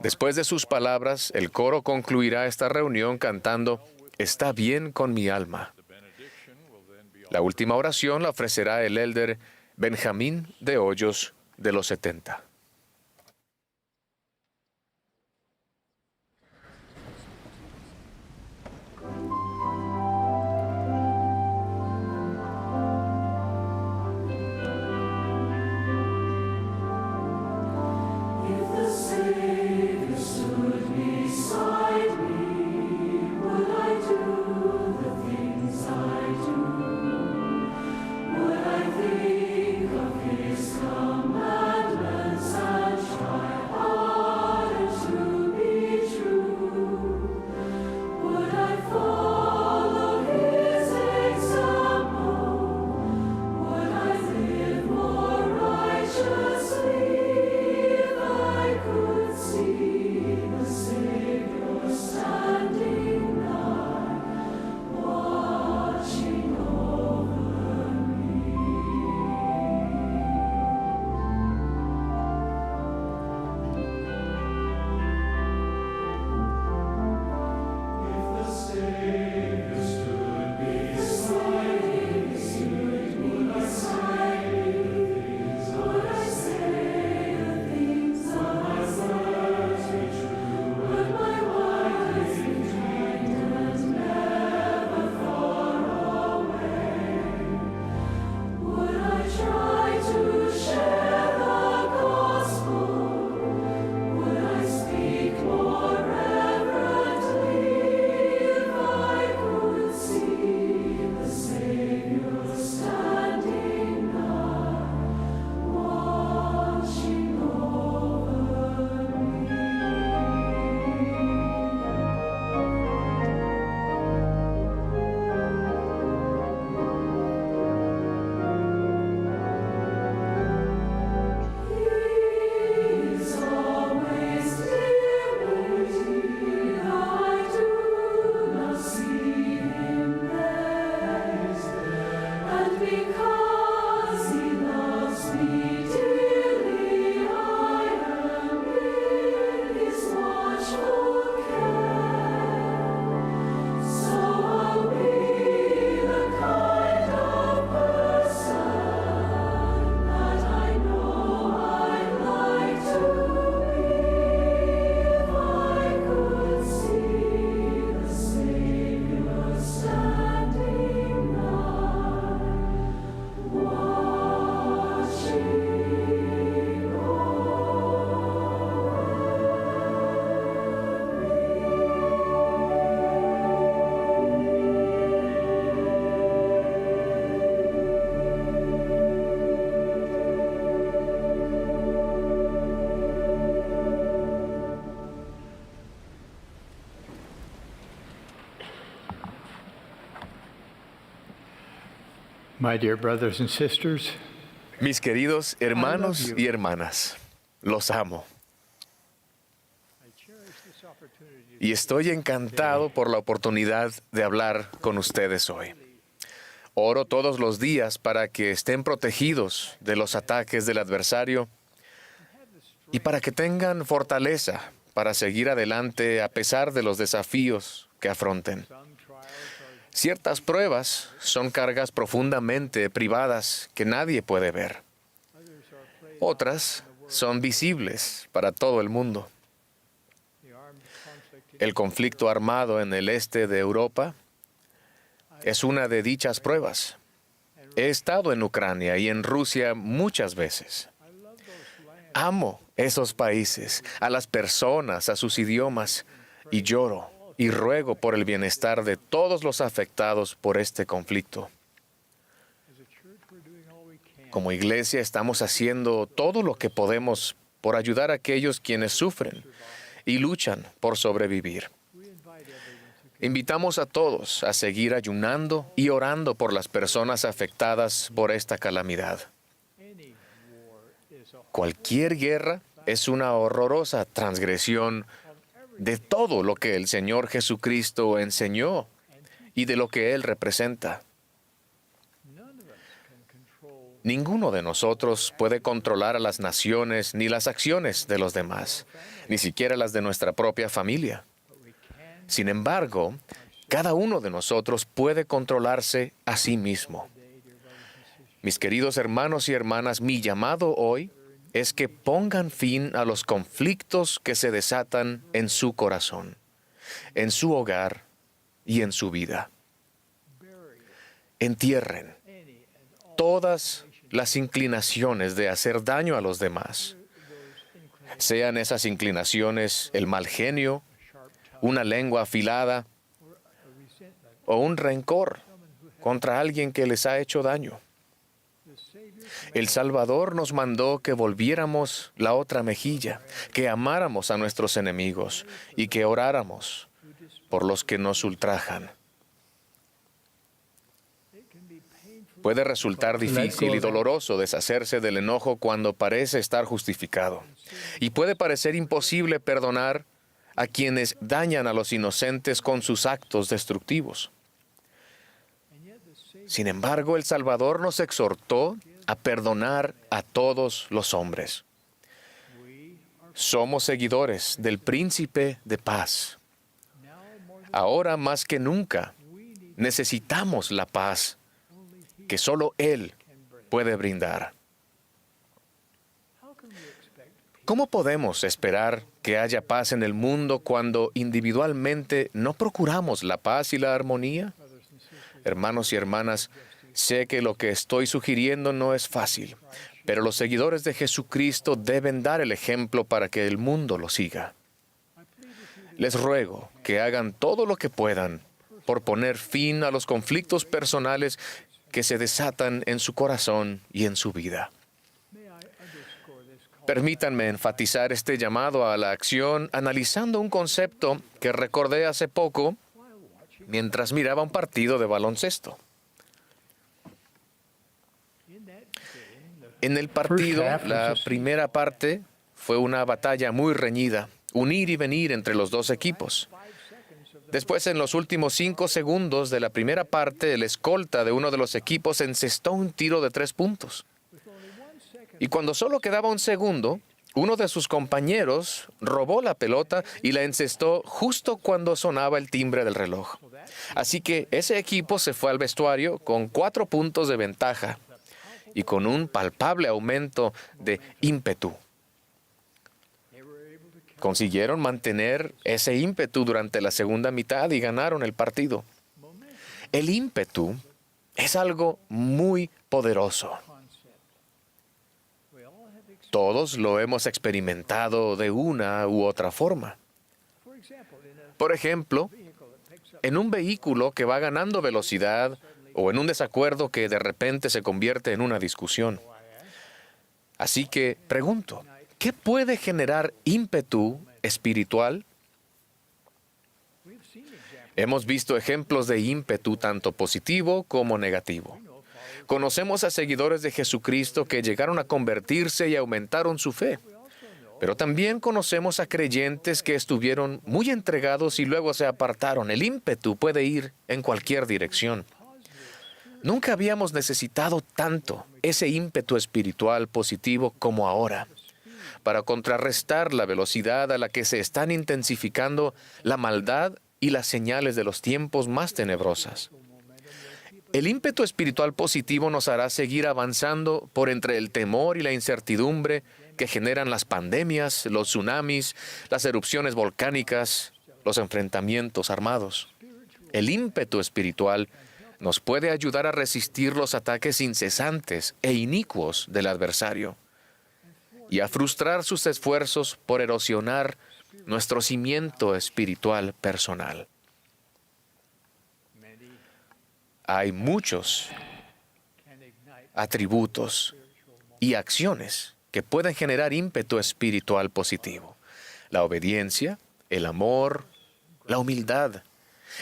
Después de sus palabras, el coro concluirá esta reunión cantando Está bien con mi alma. La última oración la ofrecerá el elder Benjamín de Hoyos, de los 70. Would I think of his commandments My dear brothers and sisters, Mis queridos hermanos y hermanas, los amo. Y estoy encantado por la oportunidad de hablar con ustedes hoy. Oro todos los días para que estén protegidos de los ataques del adversario y para que tengan fortaleza para seguir adelante a pesar de los desafíos que afronten. Ciertas pruebas son cargas profundamente privadas que nadie puede ver. Otras son visibles para todo el mundo. El conflicto armado en el este de Europa es una de dichas pruebas. He estado en Ucrania y en Rusia muchas veces. Amo esos países, a las personas, a sus idiomas, y lloro y ruego por el bienestar de todos los afectados por este conflicto. Como iglesia estamos haciendo todo lo que podemos por ayudar a aquellos quienes sufren y luchan por sobrevivir. Invitamos a todos a seguir ayunando y orando por las personas afectadas por esta calamidad. Cualquier guerra es una horrorosa transgresión de todo lo que el Señor Jesucristo enseñó y de lo que Él representa. Ninguno de nosotros puede controlar a las naciones ni las acciones de los demás, ni siquiera las de nuestra propia familia. Sin embargo, cada uno de nosotros puede controlarse a sí mismo. Mis queridos hermanos y hermanas, mi llamado hoy es que pongan fin a los conflictos que se desatan en su corazón, en su hogar y en su vida. Entierren todas las inclinaciones de hacer daño a los demás. Sean esas inclinaciones el mal genio, una lengua afilada o un rencor contra alguien que les ha hecho daño. El Salvador nos mandó que volviéramos la otra mejilla, que amáramos a nuestros enemigos y que oráramos por los que nos ultrajan. Puede resultar difícil y doloroso deshacerse del enojo cuando parece estar justificado. Y puede parecer imposible perdonar a quienes dañan a los inocentes con sus actos destructivos. Sin embargo, el Salvador nos exhortó a perdonar a todos los hombres. Somos seguidores del Príncipe de Paz. Ahora más que nunca, necesitamos la paz que solo Él puede brindar. ¿Cómo podemos esperar que haya paz en el mundo cuando individualmente no procuramos la paz y la armonía? Hermanos y hermanas, sé que lo que estoy sugiriendo no es fácil, pero los seguidores de Jesucristo deben dar el ejemplo para que el mundo lo siga. Les ruego que hagan todo lo que puedan por poner fin a los conflictos personales que se desatan en su corazón y en su vida. Permítanme enfatizar este llamado a la acción analizando un concepto que recordé hace poco mientras miraba un partido de baloncesto. En el partido, la primera parte fue una batalla muy reñida, un ir y venir entre los dos equipos. Después, en los últimos 5 segundos de la primera parte, el escolta de uno de los equipos encestó un tiro de 3 puntos. Y cuando solo quedaba un segundo, uno de sus compañeros robó la pelota y la encestó justo cuando sonaba el timbre del reloj. Así que ese equipo se fue al vestuario con 4 puntos de ventaja y con un palpable aumento de ímpetu. Consiguieron mantener ese ímpetu durante la segunda mitad y ganaron el partido. El ímpetu es algo muy poderoso. Todos lo hemos experimentado de una u otra forma. Por ejemplo, en un vehículo que va ganando velocidad o en un desacuerdo que de repente se convierte en una discusión. Así que pregunto, ¿qué puede generar ímpetu espiritual? Hemos visto ejemplos de ímpetu tanto positivo como negativo. Conocemos a seguidores de Jesucristo que llegaron a convertirse y aumentaron su fe. Pero también conocemos a creyentes que estuvieron muy entregados y luego se apartaron. El ímpetu puede ir en cualquier dirección. Nunca habíamos necesitado tanto ese ímpetu espiritual positivo como ahora, para contrarrestar la velocidad a la que se están intensificando la maldad y las señales de los tiempos más tenebrosas. El ímpetu espiritual positivo nos hará seguir avanzando por entre el temor y la incertidumbre que generan las pandemias, los tsunamis, las erupciones volcánicas, los enfrentamientos armados. El ímpetu espiritual nos puede ayudar a resistir los ataques incesantes e inicuos del adversario y a frustrar sus esfuerzos por erosionar nuestro cimiento espiritual personal. Hay muchos atributos y acciones que pueden generar ímpetu espiritual positivo. La obediencia, el amor, la humildad,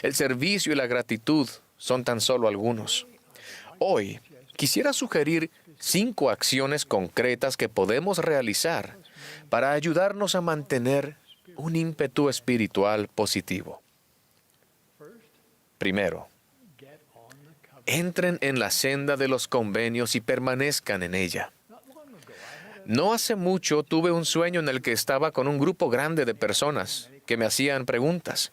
el servicio y la gratitud son tan solo algunos. Hoy quisiera sugerir 5 acciones concretas que podemos realizar para ayudarnos a mantener un ímpetu espiritual positivo. Primero, entren en la senda de los convenios y permanezcan en ella. No hace mucho tuve un sueño en el que estaba con un grupo grande de personas que me hacían preguntas.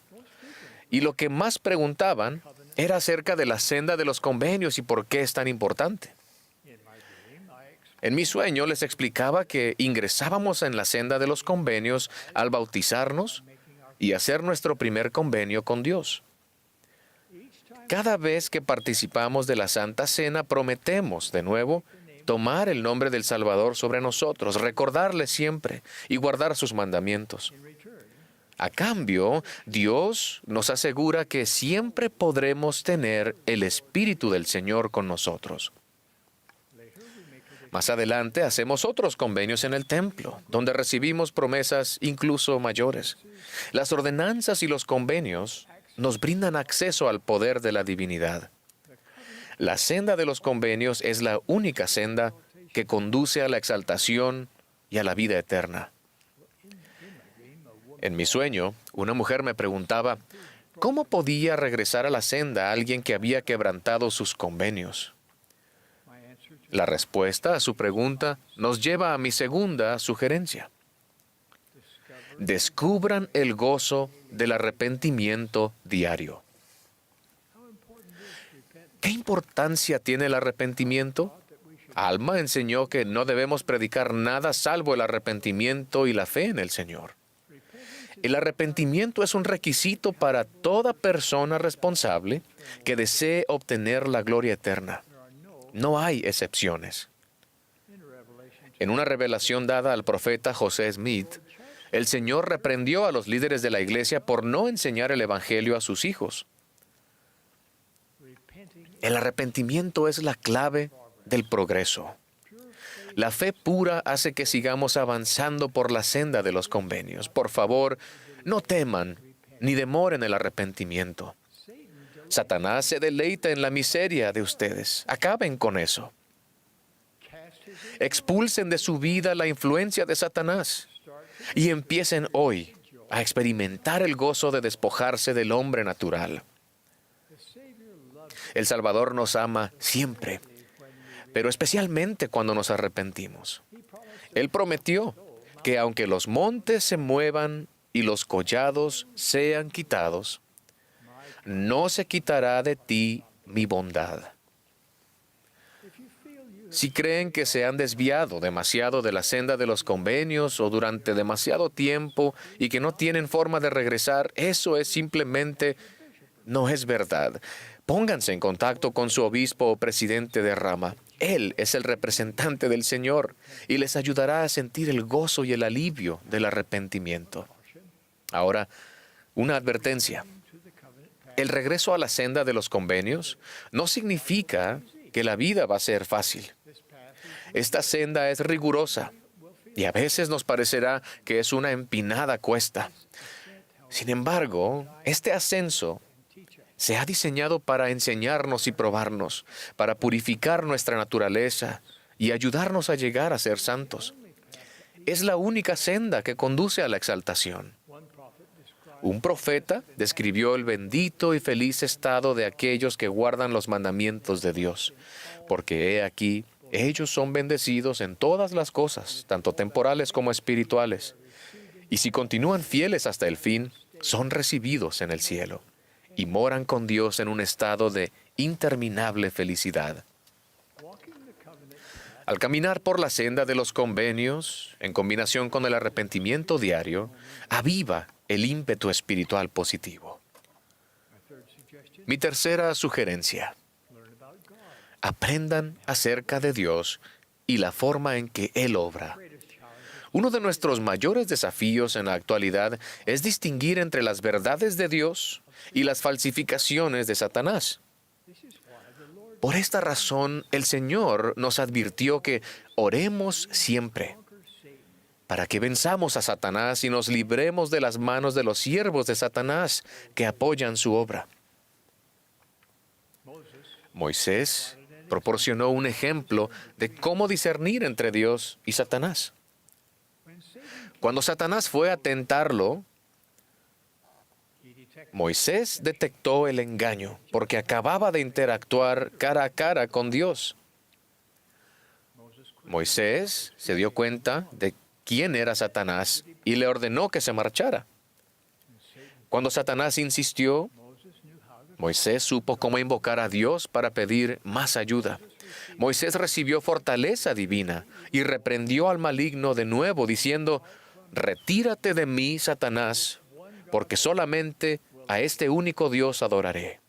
Y lo que más preguntaban era acerca de la senda de los convenios y por qué es tan importante. En mi sueño les explicaba que ingresábamos en la senda de los convenios al bautizarnos y hacer nuestro primer convenio con Dios. Cada vez que participamos de la Santa Cena, prometemos, de nuevo, tomar el nombre del Salvador sobre nosotros, recordarle siempre y guardar sus mandamientos. A cambio, Dios nos asegura que siempre podremos tener el Espíritu del Señor con nosotros. Más adelante hacemos otros convenios en el templo, donde recibimos promesas incluso mayores. Las ordenanzas y los convenios nos brindan acceso al poder de la divinidad. La senda de los convenios es la única senda que conduce a la exaltación y a la vida eterna. En mi sueño, una mujer me preguntaba, ¿cómo podía regresar a la senda alguien que había quebrantado sus convenios? La respuesta a su pregunta nos lleva a mi segunda sugerencia. Descubran el gozo del arrepentimiento diario. ¿Qué importancia tiene el arrepentimiento? Alma enseñó que no debemos predicar nada salvo el arrepentimiento y la fe en el Señor. El arrepentimiento es un requisito para toda persona responsable que desee obtener la gloria eterna. No hay excepciones. En una revelación dada al profeta José Smith, el Señor reprendió a los líderes de la iglesia por no enseñar el Evangelio a sus hijos. El arrepentimiento es la clave del progreso. La fe pura hace que sigamos avanzando por la senda de los convenios. Por favor, no teman ni demoren el arrepentimiento. Satanás se deleita en la miseria de ustedes. Acaben con eso. Expulsen de su vida la influencia de Satanás y empiecen hoy a experimentar el gozo de despojarse del hombre natural. El Salvador nos ama siempre, pero especialmente cuando nos arrepentimos. Él prometió que aunque los montes se muevan y los collados sean quitados, no se quitará de ti mi bondad. Si creen que se han desviado demasiado de la senda de los convenios o durante demasiado tiempo y que no tienen forma de regresar, eso es simplemente no es verdad. Pónganse en contacto con su obispo o presidente de rama. Él es el representante del Señor y les ayudará a sentir el gozo y el alivio del arrepentimiento. Ahora, una advertencia. El regreso a la senda de los convenios no significa que la vida va a ser fácil. Esta senda es rigurosa y a veces nos parecerá que es una empinada cuesta. Sin embargo, este ascenso se ha diseñado para enseñarnos y probarnos, para purificar nuestra naturaleza y ayudarnos a llegar a ser santos. Es la única senda que conduce a la exaltación. Un profeta describió el bendito y feliz estado de aquellos que guardan los mandamientos de Dios, porque he aquí, ellos son bendecidos en todas las cosas, tanto temporales como espirituales, y si continúan fieles hasta el fin, son recibidos en el cielo, y moran con Dios en un estado de interminable felicidad. Al caminar por la senda de los convenios, en combinación con el arrepentimiento diario, aviva el ímpetu espiritual positivo. Mi tercera sugerencia: aprendan acerca de Dios y la forma en que Él obra. Uno de nuestros mayores desafíos en la actualidad es distinguir entre las verdades de Dios y las falsificaciones de Satanás. Por esta razón, el Señor nos advirtió que oremos siempre, para que venzamos a Satanás y nos libremos de las manos de los siervos de Satanás que apoyan su obra. Moisés proporcionó un ejemplo de cómo discernir entre Dios y Satanás. Cuando Satanás fue a tentarlo, Moisés detectó el engaño porque acababa de interactuar cara a cara con Dios. Moisés se dio cuenta de quién era Satanás y le ordenó que se marchara. Cuando Satanás insistió, Moisés supo cómo invocar a Dios para pedir más ayuda. Moisés recibió fortaleza divina y reprendió al maligno de nuevo, diciendo: «Retírate de mí, Satanás, porque solamente a este único Dios adoraré».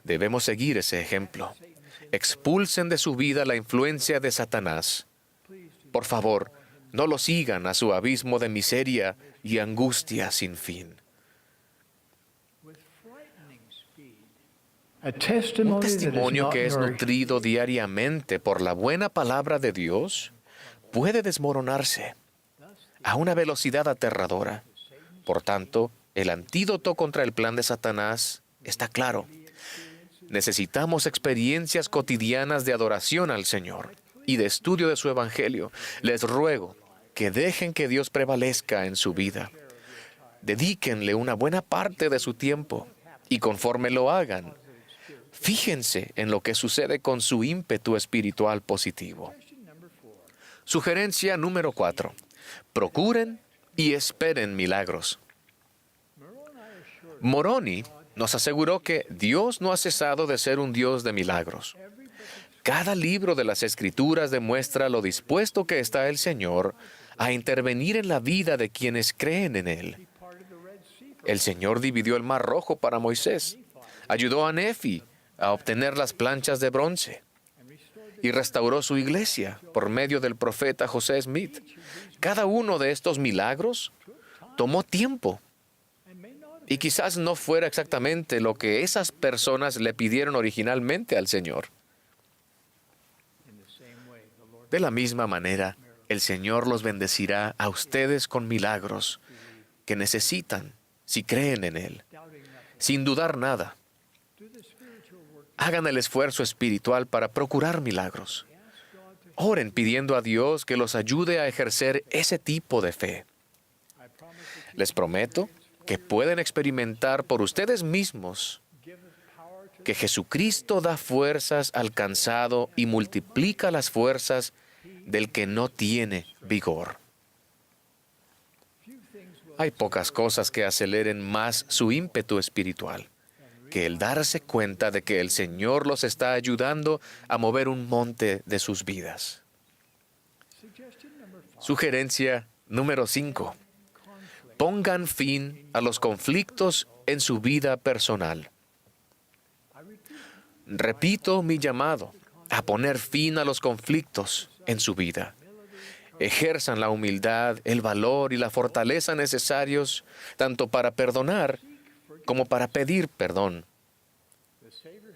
Debemos seguir ese ejemplo. Expulsen de su vida la influencia de Satanás. Por favor, no lo sigan a su abismo de miseria y angustia sin fin. Un testimonio que es nutrido diariamente por la buena palabra de Dios puede desmoronarse a una velocidad aterradora. Por tanto, el antídoto contra el plan de Satanás está claro. Necesitamos experiencias cotidianas de adoración al Señor y de estudio de su Evangelio. Les ruego que dejen que Dios prevalezca en su vida. Dedíquenle una buena parte de su tiempo y conforme lo hagan, fíjense en lo que sucede con su ímpetu espiritual positivo. Sugerencia número 4. Procuren y esperen milagros. Moroni nos aseguró que Dios no ha cesado de ser un Dios de milagros. Cada libro de las Escrituras demuestra lo dispuesto que está el Señor a intervenir en la vida de quienes creen en Él. El Señor dividió el Mar Rojo para Moisés, ayudó a Nefi a obtener las planchas de bronce y restauró su iglesia por medio del profeta José Smith. Cada uno de estos milagros tomó tiempo y quizás no fuera exactamente lo que esas personas le pidieron originalmente al Señor. De la misma manera, el Señor los bendecirá a ustedes con milagros que necesitan si creen en Él, sin dudar nada. Hagan el esfuerzo espiritual para procurar milagros. Oren pidiendo a Dios que los ayude a ejercer ese tipo de fe. Les prometo que pueden experimentar por ustedes mismos que Jesucristo da fuerzas al cansado y multiplica las fuerzas del que no tiene vigor. Hay pocas cosas que aceleren más su ímpetu espiritual que el darse cuenta de que el Señor los está ayudando a mover un monte de sus vidas. Sugerencia número 5. Pongan fin a los conflictos en su vida personal. Repito mi llamado a poner fin a los conflictos en su vida. Ejerzan la humildad, el valor y la fortaleza necesarios tanto para perdonar como para pedir perdón.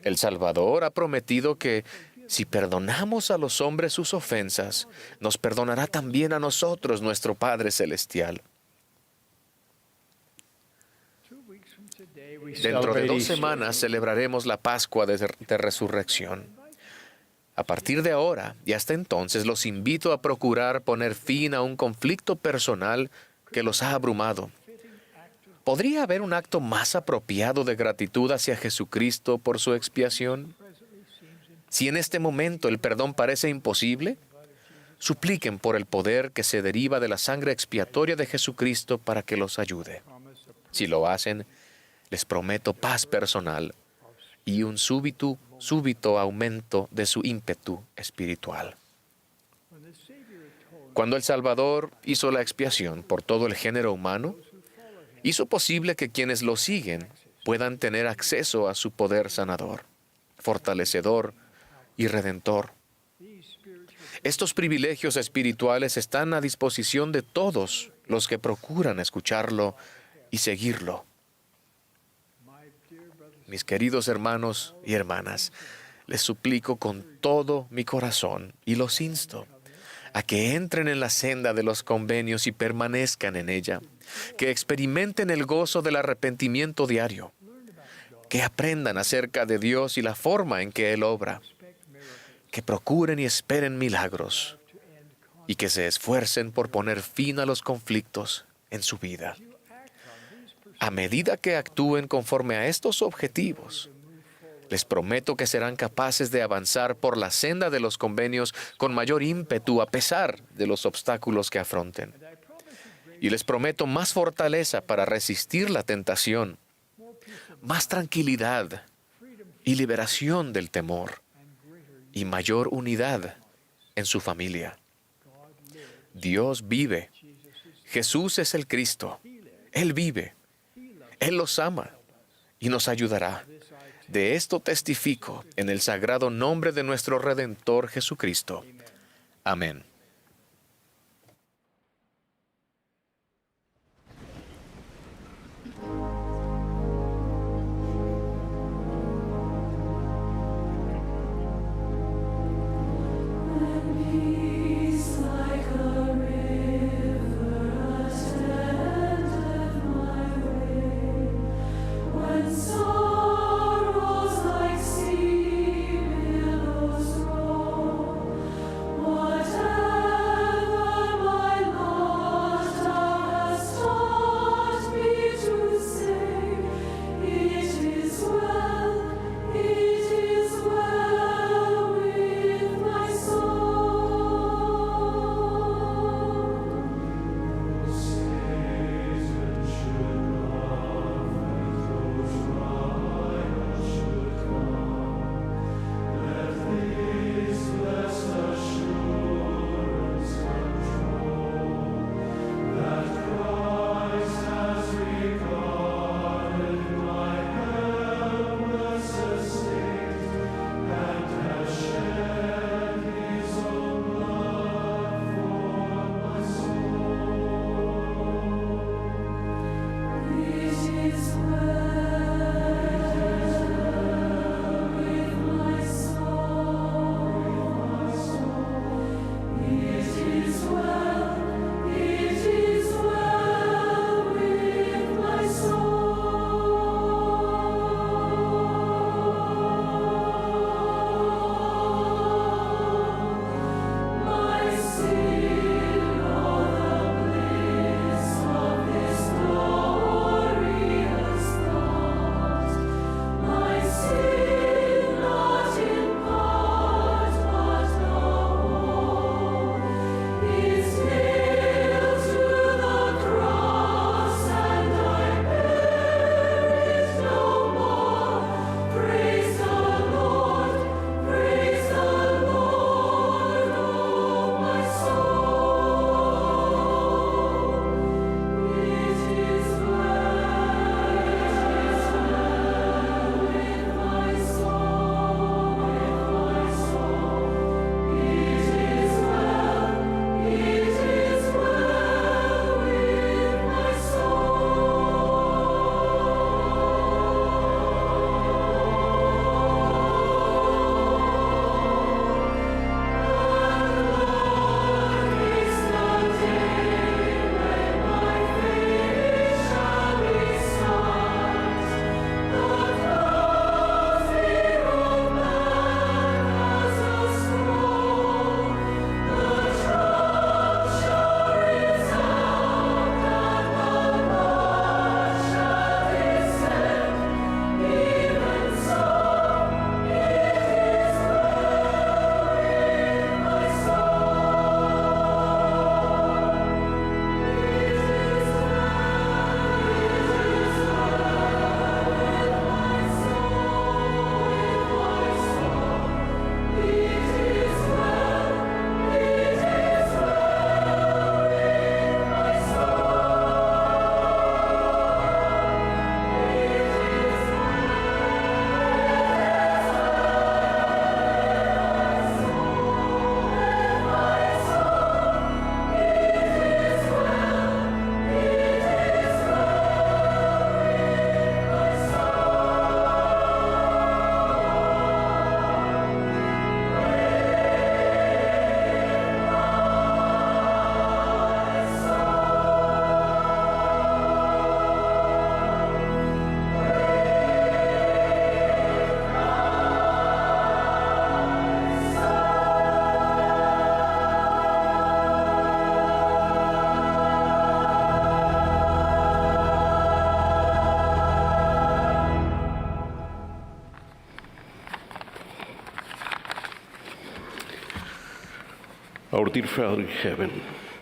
El Salvador ha prometido que si perdonamos a los hombres sus ofensas, nos perdonará también a nosotros nuestro Padre Celestial. Dentro de 2 semanas celebraremos la Pascua de Resurrección. A partir de ahora y hasta entonces los invito a procurar poner fin a un conflicto personal que los ha abrumado. ¿Podría haber un acto más apropiado de gratitud hacia Jesucristo por su expiación? Si en este momento el perdón parece imposible, supliquen por el poder que se deriva de la sangre expiatoria de Jesucristo para que los ayude. Si lo hacen, les prometo paz personal y un súbito aumento de su ímpetu espiritual. Cuando el Salvador hizo la expiación por todo el género humano, hizo posible que quienes lo siguen puedan tener acceso a su poder sanador, fortalecedor y redentor. Estos privilegios espirituales están a disposición de todos los que procuran escucharlo y seguirlo. Mis queridos hermanos y hermanas, les suplico con todo mi corazón y los insto a que entren en la senda de los convenios y permanezcan en ella, que experimenten el gozo del arrepentimiento diario, que aprendan acerca de Dios y la forma en que Él obra, que procuren y esperen milagros y que se esfuercen por poner fin a los conflictos en su vida. A medida que actúen conforme a estos objetivos, les prometo que serán capaces de avanzar por la senda de los convenios con mayor ímpetu a pesar de los obstáculos que afronten. Y les prometo más fortaleza para resistir la tentación, más tranquilidad y liberación del temor, y mayor unidad en su familia. Dios vive. Jesús es el Cristo. Él vive. Él los ama y nos ayudará. De esto testifico en el sagrado nombre de nuestro Redentor Jesucristo. Amén. Sorrows like sea billows roll, whatever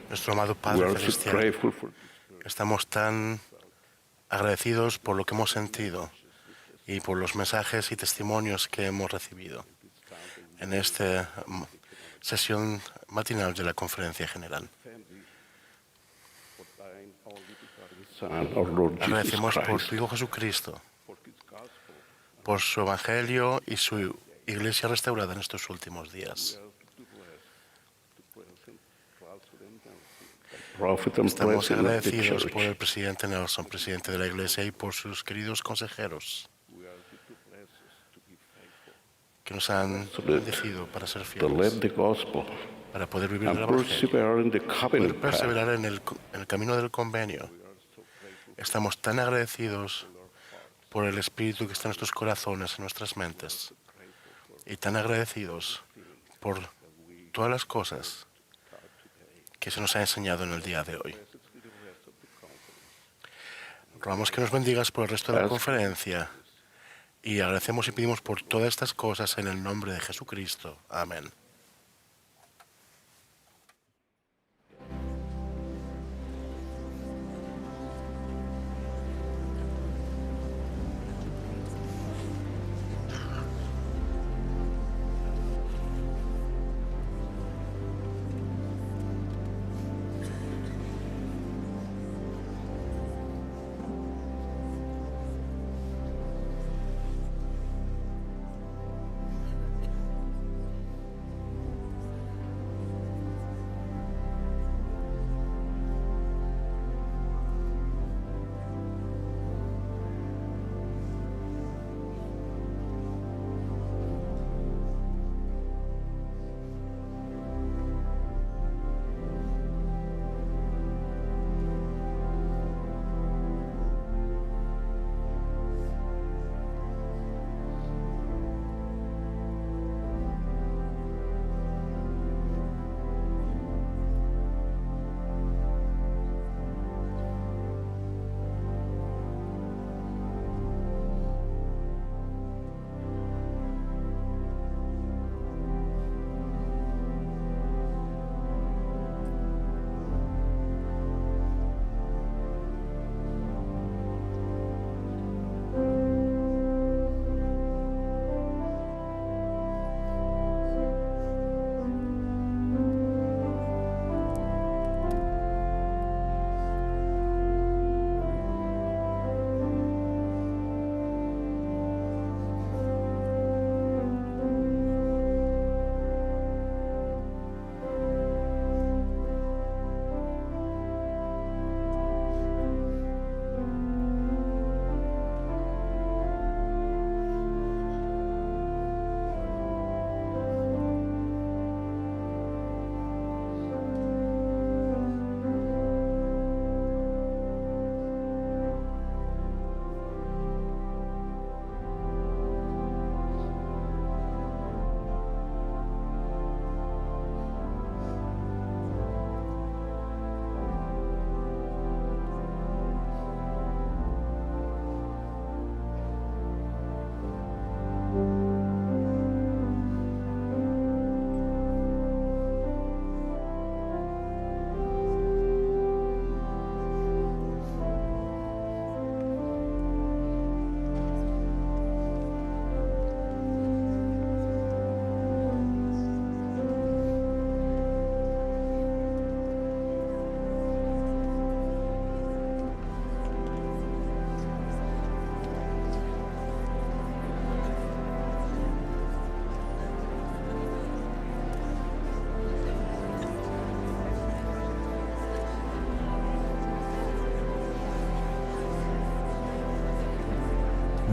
Nuestro amado Padre Celestial, estamos tan agradecidos por lo que hemos sentido y por los mensajes y testimonios que hemos recibido en esta sesión matinal de la Conferencia General. Agradecemos por tu Hijo Jesucristo, por su Evangelio y su Iglesia restaurada en estos últimos días. Estamos agradecidos por el presidente Nelson, presidente de la Iglesia, y por sus queridos consejeros que nos han bendecido para ser fieles, para poder vivir el Evangelio, poder perseverar en el camino del convenio. Estamos tan agradecidos por el Espíritu que está en nuestros corazones, en nuestras mentes, y tan agradecidos por todas las cosas que se nos ha enseñado en el día de hoy. Rogamos que nos bendigas por el resto de la conferencia y agradecemos y pedimos por todas estas cosas en el nombre de Jesucristo. Amén.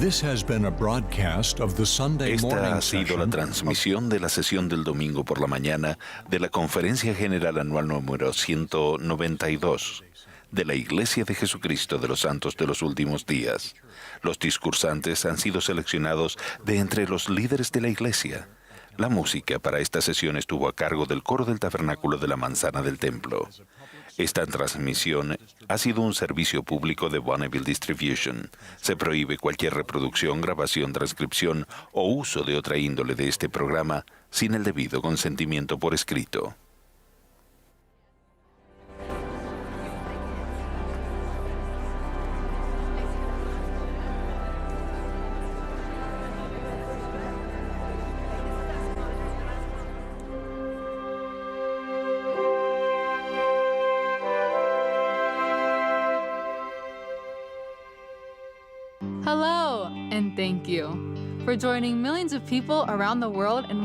Esta ha sido la transmisión de la sesión del domingo por la mañana de la Conferencia General Anual número 192 de la Iglesia de Jesucristo de los Santos de los Últimos Días. Los discursantes han sido seleccionados de entre los líderes de la Iglesia. La música para esta sesión estuvo a cargo del coro del Tabernáculo de la Manzana del Templo. Esta transmisión ha sido un servicio público de Bonneville Distribution. Se prohíbe cualquier reproducción, grabación, transcripción o uso de otra índole de este programa sin el debido consentimiento por escrito. Hello, and thank you for joining millions of people around the world in